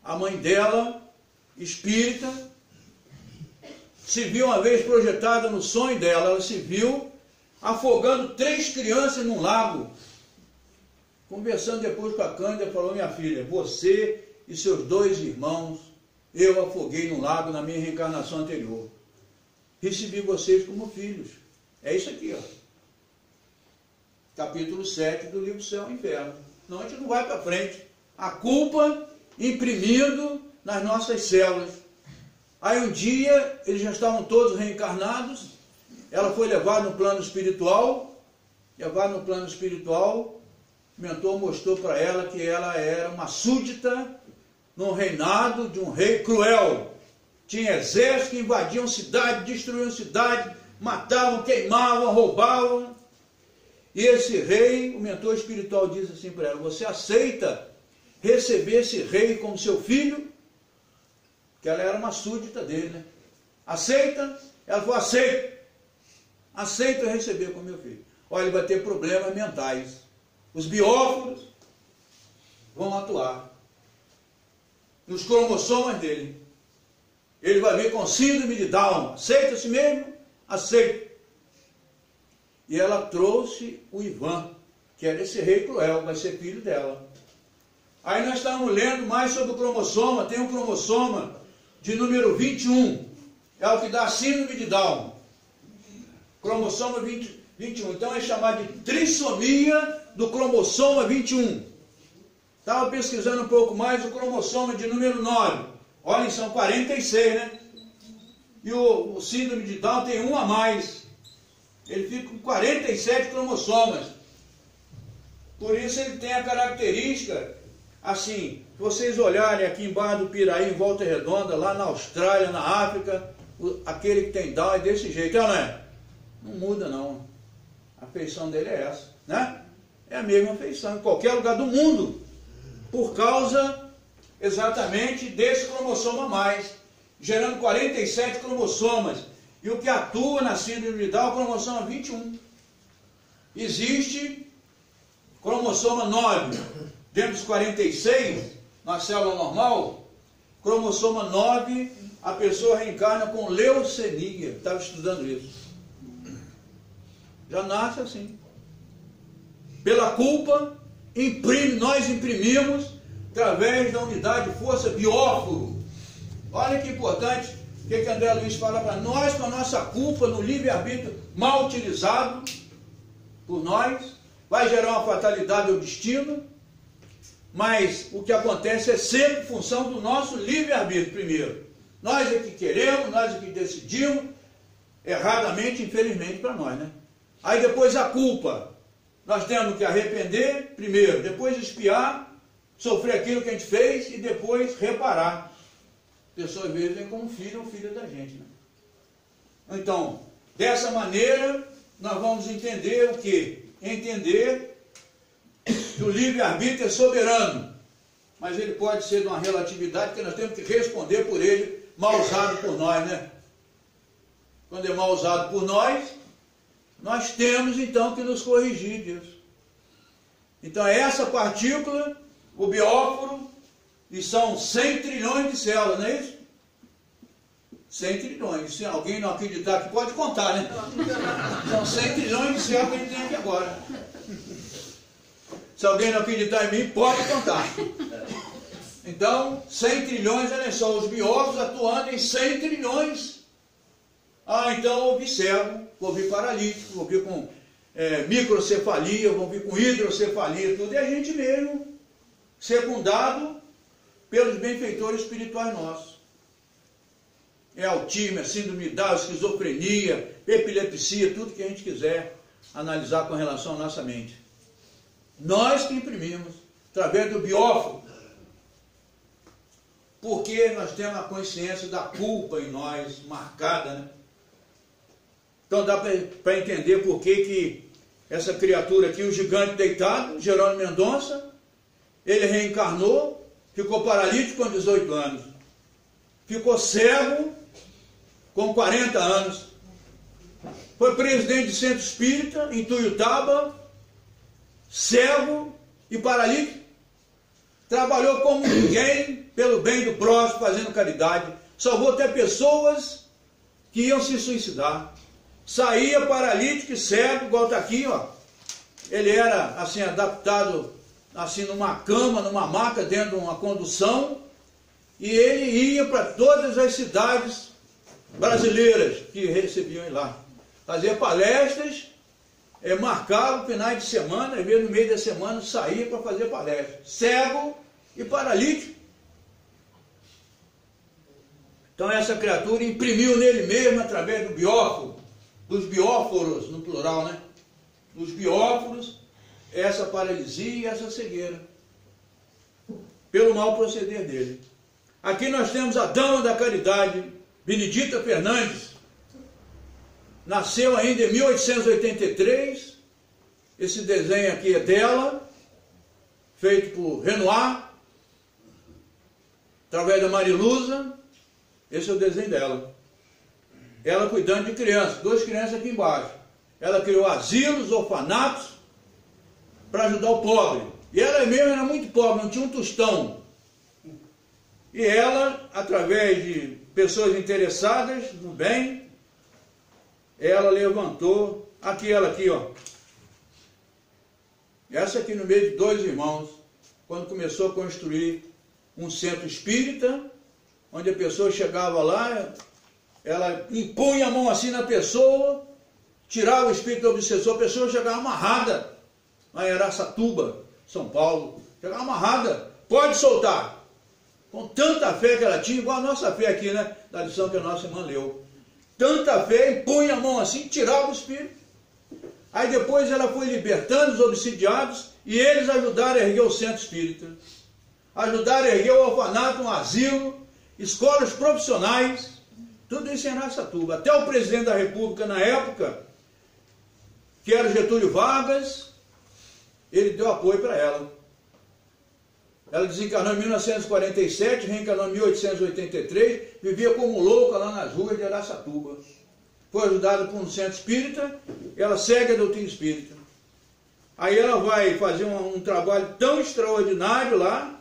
A mãe dela, espírita, se viu uma vez projetada no sonho dela, ela se viu afogando 3 crianças num lago. Conversando depois com a Cândida, falou: minha filha, você e seus 2 irmãos, eu afoguei no lago na minha reencarnação anterior. Recebi vocês como filhos. É isso aqui, ó. Capítulo 7 do livro Céu e Inferno. Não, a gente não vai para frente. A culpa imprimindo nas nossas células. Aí um dia, eles já estavam todos reencarnados, ela foi levada no plano espiritual, o mentor mostrou para ela que ela era uma súdita no reinado de um rei cruel. Tinha exércitos que invadiam cidade, destruíam cidade, matavam, queimavam, roubavam. E esse rei, o mentor espiritual disse assim para ela: você aceita receber esse rei como seu filho? Que ela era uma súdita dele, né? Aceita? Ela falou: aceito. Aceito receber como meu filho. Olha, ele vai ter problemas mentais. Os bióforos vão atuar nos cromossomas dele. Ele vai vir com síndrome de Down. Aceita-se mesmo? Aceito. E ela trouxe o Ivan, que era esse rei cruel, vai ser filho dela. Aí nós estávamos lendo mais sobre o cromossoma. Tem um cromossoma de número 21. É o que dá síndrome de Down. Cromossoma 21. Então é chamado de trissomia do cromossoma 21. Estava pesquisando um pouco mais o cromossoma de número 9. Olhem, são 46, né? E o síndrome de Down tem um a mais. Ele fica com 47 cromossomas. Por isso ele tem a característica, assim, se vocês olharem aqui embaixo do Piraí, em Volta Redonda, lá na Austrália, na África, aquele que tem Down é desse jeito, não é? Não muda não. A feição dele é essa, né? É a mesma feição em qualquer lugar do mundo, por causa exatamente desse cromossoma a mais, gerando 47 cromossomas. E o que atua na síndrome de Down é o cromossoma 21. Existe cromossoma 9, dentro dos 46, na célula normal, cromossoma 9, a pessoa reencarna com leucemia. Estava estudando isso. Já nasce assim. Pela culpa, nós imprimimos, através da unidade de força bióforo. Olha que importante, o que André Luiz fala para nós, com a nossa culpa no livre-arbítrio mal utilizado por nós, vai gerar uma fatalidade ao destino, mas o que acontece é sempre função do nosso livre-arbítrio primeiro. Nós é que queremos, nós é que decidimos, erradamente, infelizmente para nós, né? Aí depois a culpa, nós temos que arrepender primeiro, depois expiar, sofrer aquilo que a gente fez e depois reparar. A pessoa às vezes vem como filho ou filha da gente, né? Então, dessa maneira, nós vamos entender o quê? Entender que o livre-arbítrio é soberano, mas ele pode ser de uma relatividade que nós temos que responder por ele, mal usado por nós, né? Quando é mal usado por nós temos então que nos corrigir disso. Então é essa partícula, o bióforo, e são 100 trilhões de células, não é isso? 100 trilhões. Se alguém não acreditar que pode contar, né? São 100 trilhões de células que a gente tem aqui agora. Se alguém não acreditar em mim, pode contar. Então, 100 trilhões, olha só, os bióforos atuando em 100 trilhões. Ah, então houve cego, vou vir paralítico, vou vir com microcefalia, vou vir com hidrocefalia, tudo. E a gente mesmo, secundado pelos benfeitores espirituais nossos. É autismo, é síndrome de Down, esquizofrenia, epilepsia, tudo que a gente quiser analisar com relação à nossa mente. Nós que imprimimos, através do bióforo, porque nós temos a consciência da culpa em nós, marcada, né? Então dá para entender por que essa criatura aqui, o gigante deitado, Jerônimo Mendonça, ele reencarnou, ficou paralítico com 18 anos, ficou cego com 40 anos. Foi presidente de centro espírita em Tuiutaba, cego e paralítico. Trabalhou como ninguém pelo bem do próximo, fazendo caridade. Salvou até pessoas que iam se suicidar. Saía paralítico e cego, igual está aqui, ó. Ele era assim adaptado assim numa cama, numa maca, dentro de uma condução, e ele ia para todas as cidades brasileiras que recebiam ele lá. Fazia palestras, marcava finais de semana, às vezes no meio da semana saía para fazer palestra. Cego e paralítico. Então essa criatura imprimiu nele mesmo, através do bióforo, dos bióforos, no plural, né? Dos bióforos, essa paralisia e essa cegueira, pelo mau proceder dele. Aqui nós temos a dama da caridade, Benedita Fernandes. Nasceu ainda em 1883. Esse desenho aqui é dela, feito por Renoir, através da Mariluza. Esse é o desenho dela. Ela cuidando de crianças, 2 crianças aqui embaixo. Ela criou asilos, orfanatos, para ajudar o pobre. E ela mesma era muito pobre, não tinha um tostão. E ela, através de pessoas interessadas no bem, ela levantou, ela aqui, ó. Essa aqui no meio de 2 irmãos, quando começou a construir um centro espírita, onde a pessoa chegava lá, ela impunha a mão assim na pessoa, tirava o espírito obsessor, a pessoa chegava amarrada, lá em Araçatuba, São Paulo, chegava amarrada, pode soltar. Com tanta fé que ela tinha, igual a nossa fé aqui, né, da lição que a nossa irmã leu. Tanta fé, impunha a mão assim, tirava o espírito. Aí depois ela foi libertando os obsidiados e eles ajudaram a erguer o centro espírita. Ajudaram a erguer o orfanato, um asilo, escolas profissionais, tudo isso em Araçatuba. Até o presidente da República na época, que era Getúlio Vargas, ele deu apoio para ela. Ela desencarnou em 1947, reencarnou em 1883, vivia como louca lá nas ruas de Araçatuba. Foi ajudada por um centro espírita, ela segue a doutrina espírita. Aí ela vai fazer um trabalho tão extraordinário lá.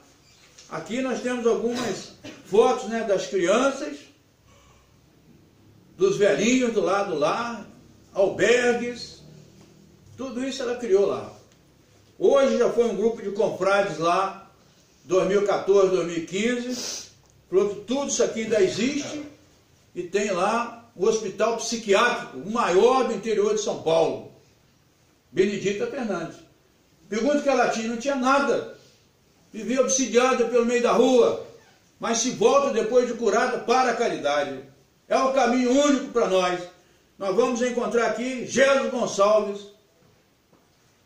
Aqui nós temos algumas fotos, né, das crianças, dos velhinhos do lado lá, albergues, tudo isso ela criou lá. Hoje já foi um grupo de confrades lá, 2014, 2015, falou que tudo isso aqui ainda existe e tem lá o hospital psiquiátrico, o maior do interior de São Paulo, Benedita Fernandes. Pergunta que ela tinha, não tinha nada, vivia obsidiada pelo meio da rua, mas se volta depois de curada para a caridade. É o caminho único para nós. Nós vamos encontrar aqui Gelo Gonçalves,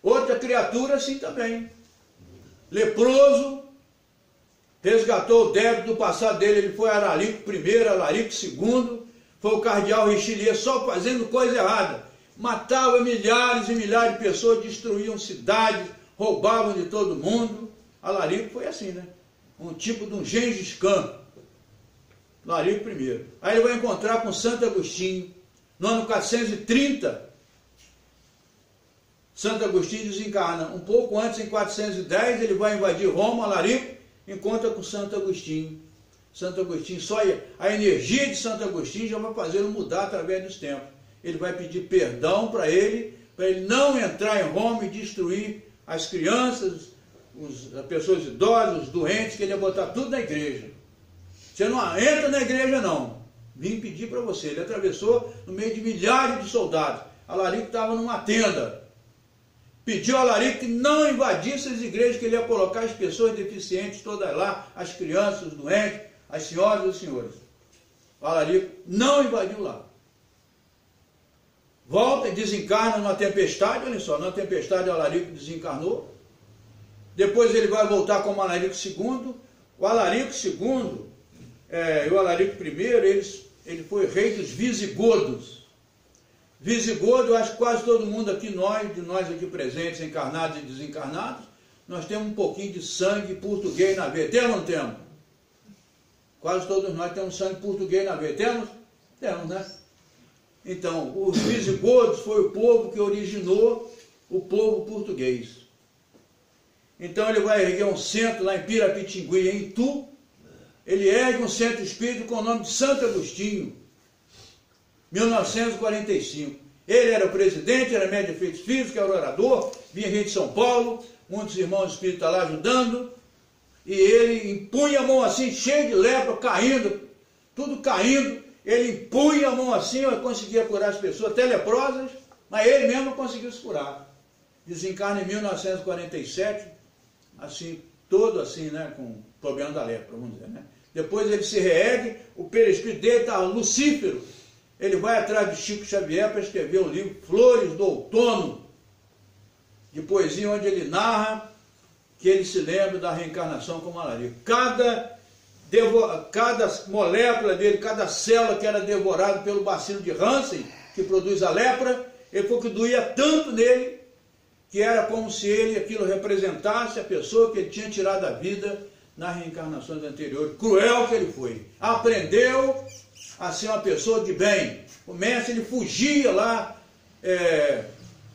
outra criatura assim também, leproso, resgatou o débito do passado dele. Ele foi Alarico I, Alarico II, foi o cardeal Richelieu, só fazendo coisa errada. Matava milhares e milhares de pessoas, destruíam cidades, roubavam de todo mundo. Alarico foi assim, né? Um tipo de um Gengis Khan. Alarico I. Aí ele vai encontrar com Santo Agostinho, no ano 430. Santo Agostinho desencarna. Um pouco antes, em 410, ele vai invadir Roma. Alarico encontra com Santo Agostinho. Santo Agostinho, só a energia de Santo Agostinho já vai fazê-lo mudar através dos tempos. Ele vai pedir perdão para ele não entrar em Roma e destruir as crianças, as pessoas idosas, os doentes, que ele ia botar tudo na igreja. Você não entra na igreja não. Vim pedir para você. Ele atravessou no meio de milhares de soldados. Alarico estava numa tenda. Pediu a Alarico que não invadisse as igrejas, que ele ia colocar as pessoas deficientes todas lá, as crianças, os doentes, as senhoras e os senhores. O Alarico não invadiu lá. Volta e desencarna numa tempestade, olha só, na tempestade o Alarico desencarnou. Depois ele vai voltar como Alarico II. O Alarico II e o Alarico I, ele foi rei dos visigodos. Visigodo, eu acho que quase todo mundo aqui, de nós aqui presentes, encarnados e desencarnados, nós temos um pouquinho de sangue português na veia. Temos ou não temos? Quase todos nós temos sangue português na veia. Temos? Temos, né? Então, os visigodos foi o povo que originou o povo português. Então ele vai erguer um centro lá em Pirapitingui, em Itu. Ele ergue um centro espírita com o nome de Santo Agostinho, 1945. Ele era o presidente, era médium de efeitos físicos, era orador, vinha gente de São Paulo, um dos irmãos espíritas lá ajudando, e ele impunha a mão assim, cheio de lepra, caindo, tudo caindo, ele impunha a mão assim, eu conseguia curar as pessoas, até leprosas, mas ele mesmo conseguiu se curar. Desencarna em 1947, assim, todo assim, né, com problema da lepra, vamos dizer, né. Depois ele se reergue, o perispírito dele está lucífero, ele vai atrás de Chico Xavier para escrever o livro Flores do Outono, de poesia, onde ele narra que ele se lembra da reencarnação como alarico. Cada molécula dele, cada célula que era devorada pelo bacilo de Hansen, que produz a lepra, ele falou que doía tanto nele, que era como se aquilo representasse a pessoa que ele tinha tirado a vida nas reencarnações anteriores. Cruel que ele foi. Aprendeu a ser uma pessoa de bem. O mestre, ele fugia lá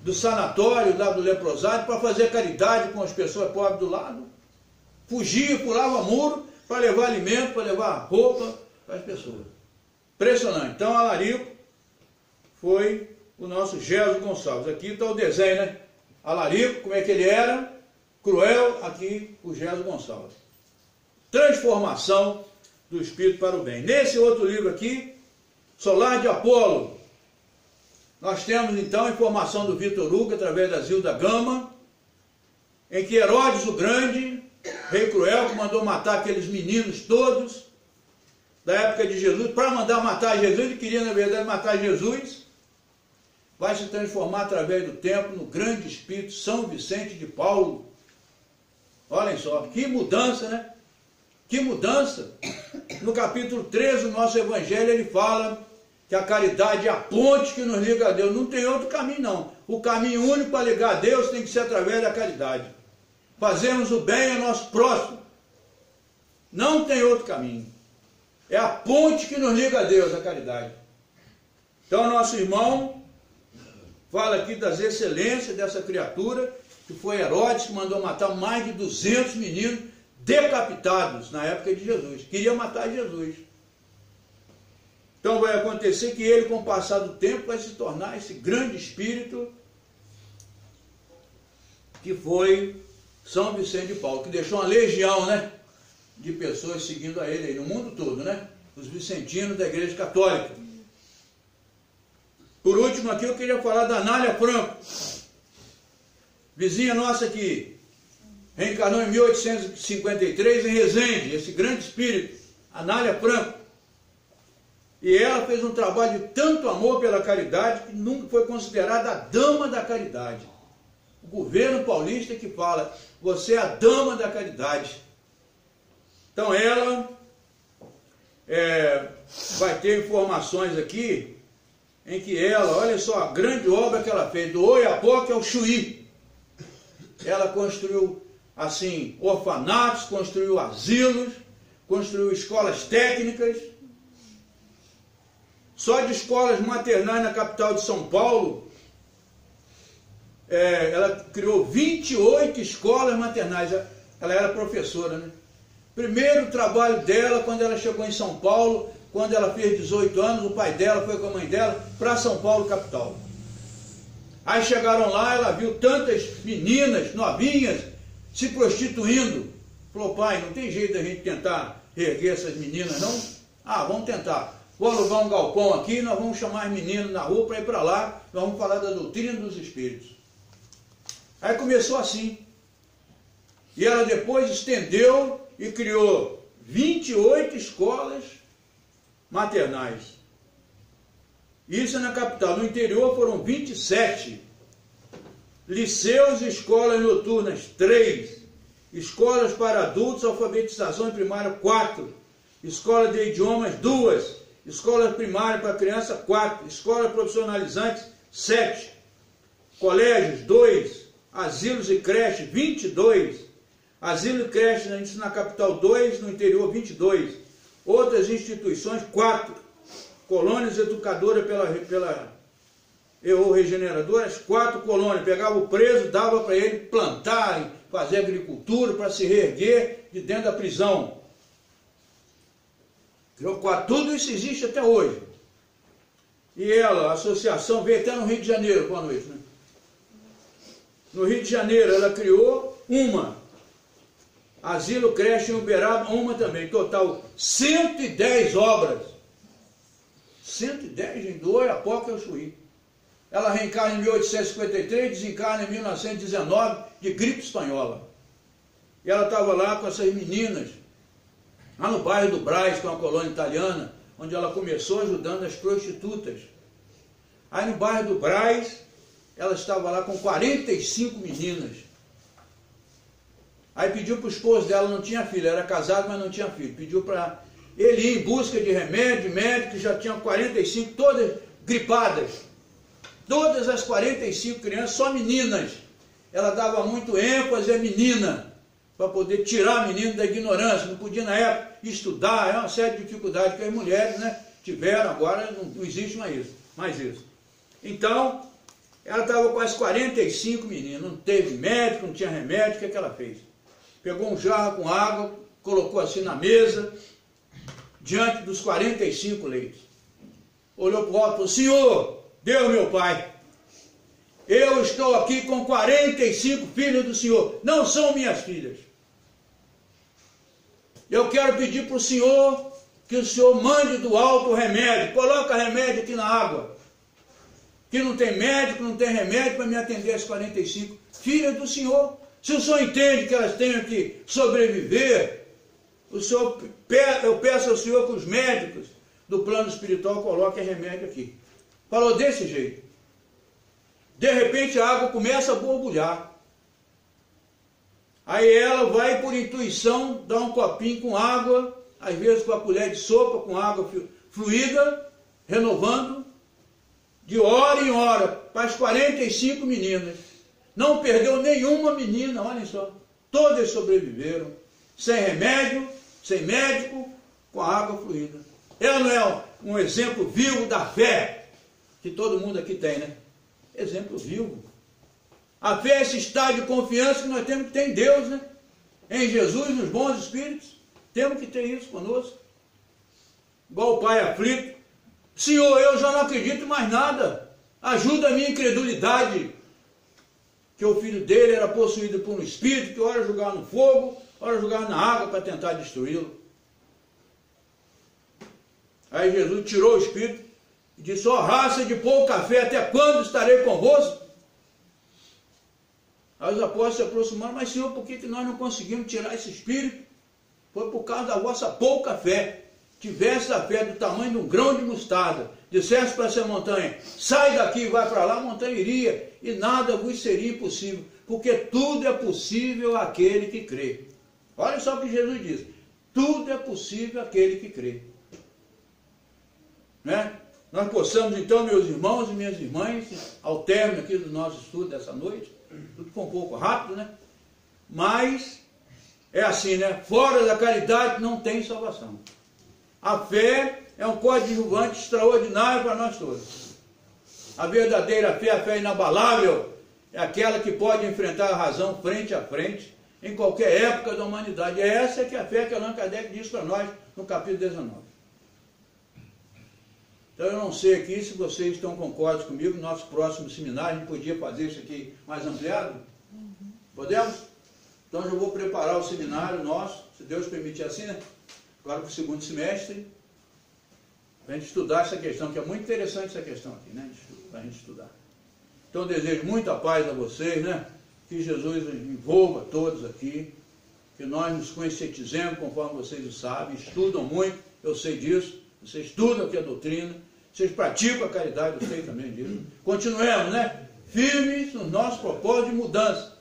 do sanatório, lá do leprosário, para fazer caridade com as pessoas pobres do lado. Fugia, pulava muro para levar alimento, para levar roupa para as pessoas. Impressionante. Então, Alarico foi o nosso Gésio Gonçalves. Aqui está o desenho, né? Alarico, como é que ele era? Cruel, aqui o Gésio Gonçalves. Transformação do espírito para o bem. Nesse outro livro aqui, Solar de Apolo, nós temos então a informação do Vitor Hugo, através da Zilda Gama, em que Herodes o Grande, rei cruel, que mandou matar aqueles meninos todos, da época de Jesus, para mandar matar Jesus, ele queria na verdade matar Jesus, vai se transformar através do tempo no grande espírito São Vicente de Paulo. Olhem só, que mudança, né? Que mudança! No capítulo 13 do nosso Evangelho ele fala que a caridade é a ponte que nos liga a Deus. Não tem outro caminho não. O caminho único para ligar a Deus tem que ser através da caridade. Fazemos o bem ao nosso próximo. Não tem outro caminho. É a ponte que nos liga a Deus, a caridade. Então nosso irmão fala aqui das excelências dessa criatura, que foi Herodes, que mandou matar mais de 200 meninos decapitados na época de Jesus. Queria matar Jesus. Então vai acontecer que ele, com o passar do tempo, vai se tornar esse grande espírito que foi São Vicente de Paulo, que deixou uma legião, né, de pessoas seguindo a ele aí, no mundo todo, né? Os vicentinos da Igreja Católica. Por último aqui eu queria falar da Anália Franco, vizinha nossa aqui, reencarnou em 1853 em Resende, esse grande espírito, Anália Franco. E ela fez um trabalho de tanto amor pela caridade que nunca foi considerada a dama da caridade. O governo paulista que fala, você é a dama da caridade. Então ela vai ter informações aqui em que ela, olha só, a grande obra que ela fez, do Oiapoque ao Chuí. Ela construiu, assim, orfanatos, construiu asilos, construiu escolas técnicas. Só de escolas maternais na capital de São Paulo, ela criou 28 escolas maternais. Ela era professora, né? Primeiro trabalho dela, quando ela chegou em São Paulo, quando ela fez 18 anos, o pai dela foi com a mãe dela para São Paulo, capital. Aí chegaram lá, ela viu tantas meninas novinhas se prostituindo. Falou, pai, não tem jeito da gente tentar reerguer essas meninas, não? Ah, vamos tentar. Vou alugar um galpão aqui, nós vamos chamar as meninas na rua para ir para lá, nós vamos falar da doutrina dos espíritos. Aí começou assim. E ela depois estendeu e criou 28 escolas maternais. Isso é na capital. No interior foram 27. Liceus e escolas noturnas, 3. Escolas para adultos, alfabetização primária, 4. Escola de idiomas, 2. Escola primária para criança, 4. Escolas profissionalizantes, 7. Colégios, 2. Asilos e creches, 22. Asilo e creche na capital, 2. No interior, 22. Outras instituições, 4. colônias educadoras ou regeneradoras, 4 colônias. Pegava o preso, dava para ele plantar, fazer agricultura, para se reerguer de dentro da prisão. Criou 4. Tudo isso existe até hoje. E ela, a associação, veio até no Rio de Janeiro, boa noite, né? No Rio de Janeiro, ela criou uma. Asilo, creche em Uberaba, uma também. Total, 110 obras. 110 em Oiapoque e Ushuí. Ela reencarna em 1853, desencarna em 1919, de gripe espanhola. E ela estava lá com essas meninas, lá no bairro do Brás, que é uma colônia italiana, onde ela começou ajudando as prostitutas. Aí no bairro do Brás, ela estava lá com 45 meninas. Aí pediu para o esposo dela, não tinha filho, era casado, mas não tinha filho. Pediu para ele ir em busca de remédio, médico, já tinha 45, todas gripadas. Todas as 45 crianças, só meninas. Ela dava muito ênfase à menina, para poder tirar a menina da ignorância. Não podia, na época, estudar, é uma série de dificuldades que as mulheres, né, tiveram, agora não existe mais isso. Então, ela estava com as 45 meninas, não teve médico, não tinha remédio, o que ela fez? Pegou um jarro com água, colocou assim na mesa, diante dos 45 leitos. Olhou para o alto e falou: Senhor, Deus meu Pai, eu estou aqui com 45 filhos do Senhor, não são minhas filhas. Eu quero pedir para o Senhor que o Senhor mande do alto o remédio, coloca remédio aqui na água, que não tem médico, não tem remédio para me atender as 45 filhas do Senhor. Se o Senhor entende que elas tenham que sobreviver, eu peço ao Senhor que os médicos do plano espiritual coloquem remédio aqui. Falou desse jeito. De repente a água começa a borbulhar. Aí ela vai por intuição dar um copinho com água, às vezes com a colher de sopa, com água fluida, renovando, de hora em hora, para as 45 meninas. Não perdeu nenhuma menina, olhem só. Todas sobreviveram, sem remédio, sem médico, com a água fluida. Ela não é um exemplo vivo da fé, que todo mundo aqui tem, né? Exemplo vivo. A fé é esse estado de confiança que nós temos que ter em Deus, né? Em Jesus, nos bons espíritos. Temos que ter isso conosco. Igual o pai aflito: Senhor, eu já não acredito mais nada. Ajuda a minha incredulidade. Que o filho dele era possuído por um espírito que ora jogava no fogo, ora jogava na água para tentar destruí-lo. Aí Jesus tirou o espírito e disse: ó raça de pouca fé, até quando estarei convosco? Aí os apóstolos se aproximaram: mas Senhor, por que nós não conseguimos tirar esse espírito? Foi por causa da vossa pouca fé. Tivesse a fé do tamanho de um grão de mostarda, dissesse para essa montanha: sai daqui e vai para lá, a montanha iria, e nada vos seria impossível, porque tudo é possível àquele que crê. Olha só o que Jesus diz: tudo é possível àquele que crê. Né? Nós possamos então, meus irmãos e minhas irmãs, ao término aqui do nosso estudo dessa noite, tudo ficou um pouco rápido, né? Mas é assim, né? Fora da caridade não tem salvação. A fé é um coadjuvante extraordinário para nós todos. A verdadeira fé, a fé inabalável, é aquela que pode enfrentar a razão frente a frente, em qualquer época da humanidade. É essa que é a fé que Allan Kardec diz para nós no capítulo 19. Então eu não sei aqui se vocês estão concordados comigo. No nosso próximo seminário a gente podia fazer isso aqui mais ampliado? Podemos? Então eu já vou preparar o seminário nosso, se Deus permitir assim, né? Agora para o segundo semestre, para a gente estudar essa questão, que é muito interessante essa questão aqui, né? Para a gente estudar. Então eu desejo muita paz a vocês, né? Que Jesus envolva todos aqui, que nós nos conscientizemos, conforme vocês o sabem, estudam muito, eu sei disso, vocês estudam aqui a doutrina, vocês praticam a caridade, eu sei também disso. Continuemos, né? Firmes no nosso propósito de mudança.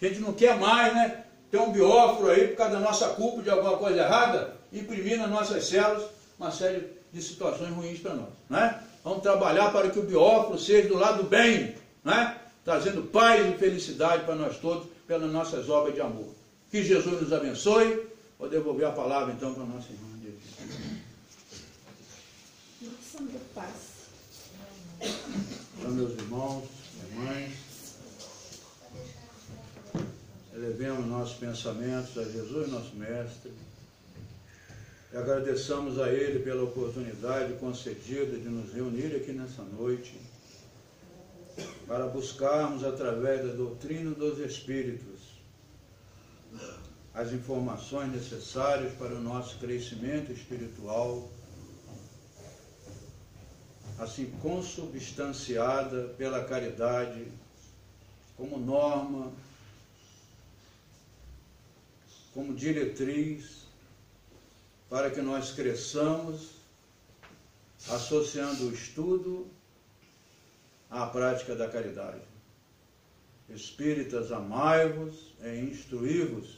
A gente não quer mais, né? Ter um bióforo aí por causa da nossa culpa de alguma coisa errada, imprimir nas nossas células uma série de situações ruins para nós, né? Vamos trabalhar para que o bióforo seja do lado do bem, né? Trazendo paz e felicidade para nós todos, pelas nossas obras de amor. Que Jesus nos abençoe. Vou devolver a palavra então para a nossa irmã. bênção do passe. Então, meus irmãos, irmãs, elevemos nossos pensamentos a Jesus, nosso Mestre, e agradeçamos a Ele pela oportunidade concedida de nos reunir aqui nessa noite, para buscarmos, através da doutrina dos Espíritos, as informações necessárias para o nosso crescimento espiritual, assim consubstanciada pela caridade, como norma, como diretriz, para que nós cresçamos, associando o estudo à prática da caridade. Espíritas, amai-vos e instruí-vos,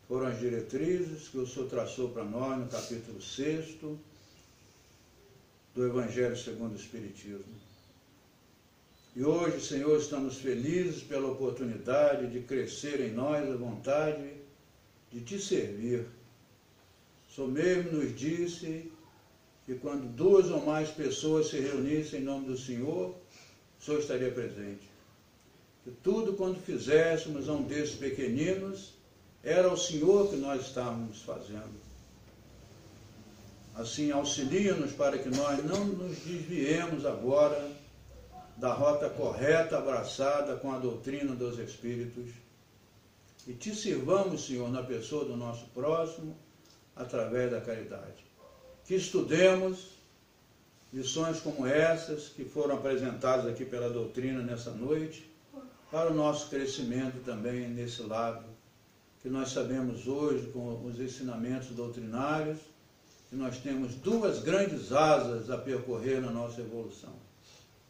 foram as diretrizes que o Senhor traçou para nós no capítulo 6 do Evangelho segundo o Espiritismo. E hoje, Senhor, estamos felizes pela oportunidade de crescer em nós a vontade de Te servir. O Senhor mesmo nos disse que quando 2 ou mais pessoas se reunissem em nome do Senhor, o Senhor estaria presente. Que tudo quando fizéssemos a um desses pequeninos, era o Senhor que nós estávamos fazendo. Assim, auxilia-nos para que nós não nos desviemos agora da rota correta abraçada com a doutrina dos Espíritos e Te sirvamos, Senhor, na pessoa do nosso próximo, através da caridade. Que estudemos lições como essas que foram apresentadas aqui pela doutrina nessa noite, para o nosso crescimento também nesse lado, que nós sabemos hoje com os ensinamentos doutrinários, que nós temos 2 grandes asas a percorrer na nossa evolução.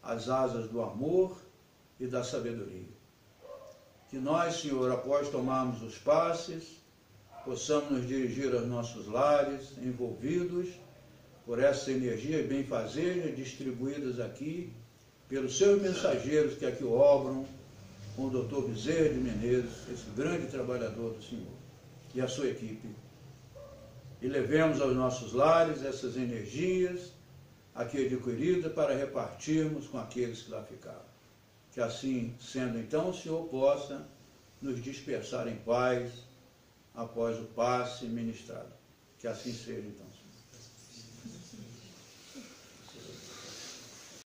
As asas do amor e da sabedoria. Que nós, Senhor, após tomarmos os passes, possamos nos dirigir aos nossos lares, envolvidos por essas energias benfazejas distribuídas aqui pelos seus mensageiros que aqui obram, com o Dr. Bezerra de Menezes, esse grande trabalhador do Senhor, e a sua equipe. E levemos aos nossos lares essas energias aqui adquiridas para repartirmos com aqueles que lá ficaram. Que assim, sendo então, o Senhor possa nos dispersar em paz após o passe ministrado. Que assim seja então.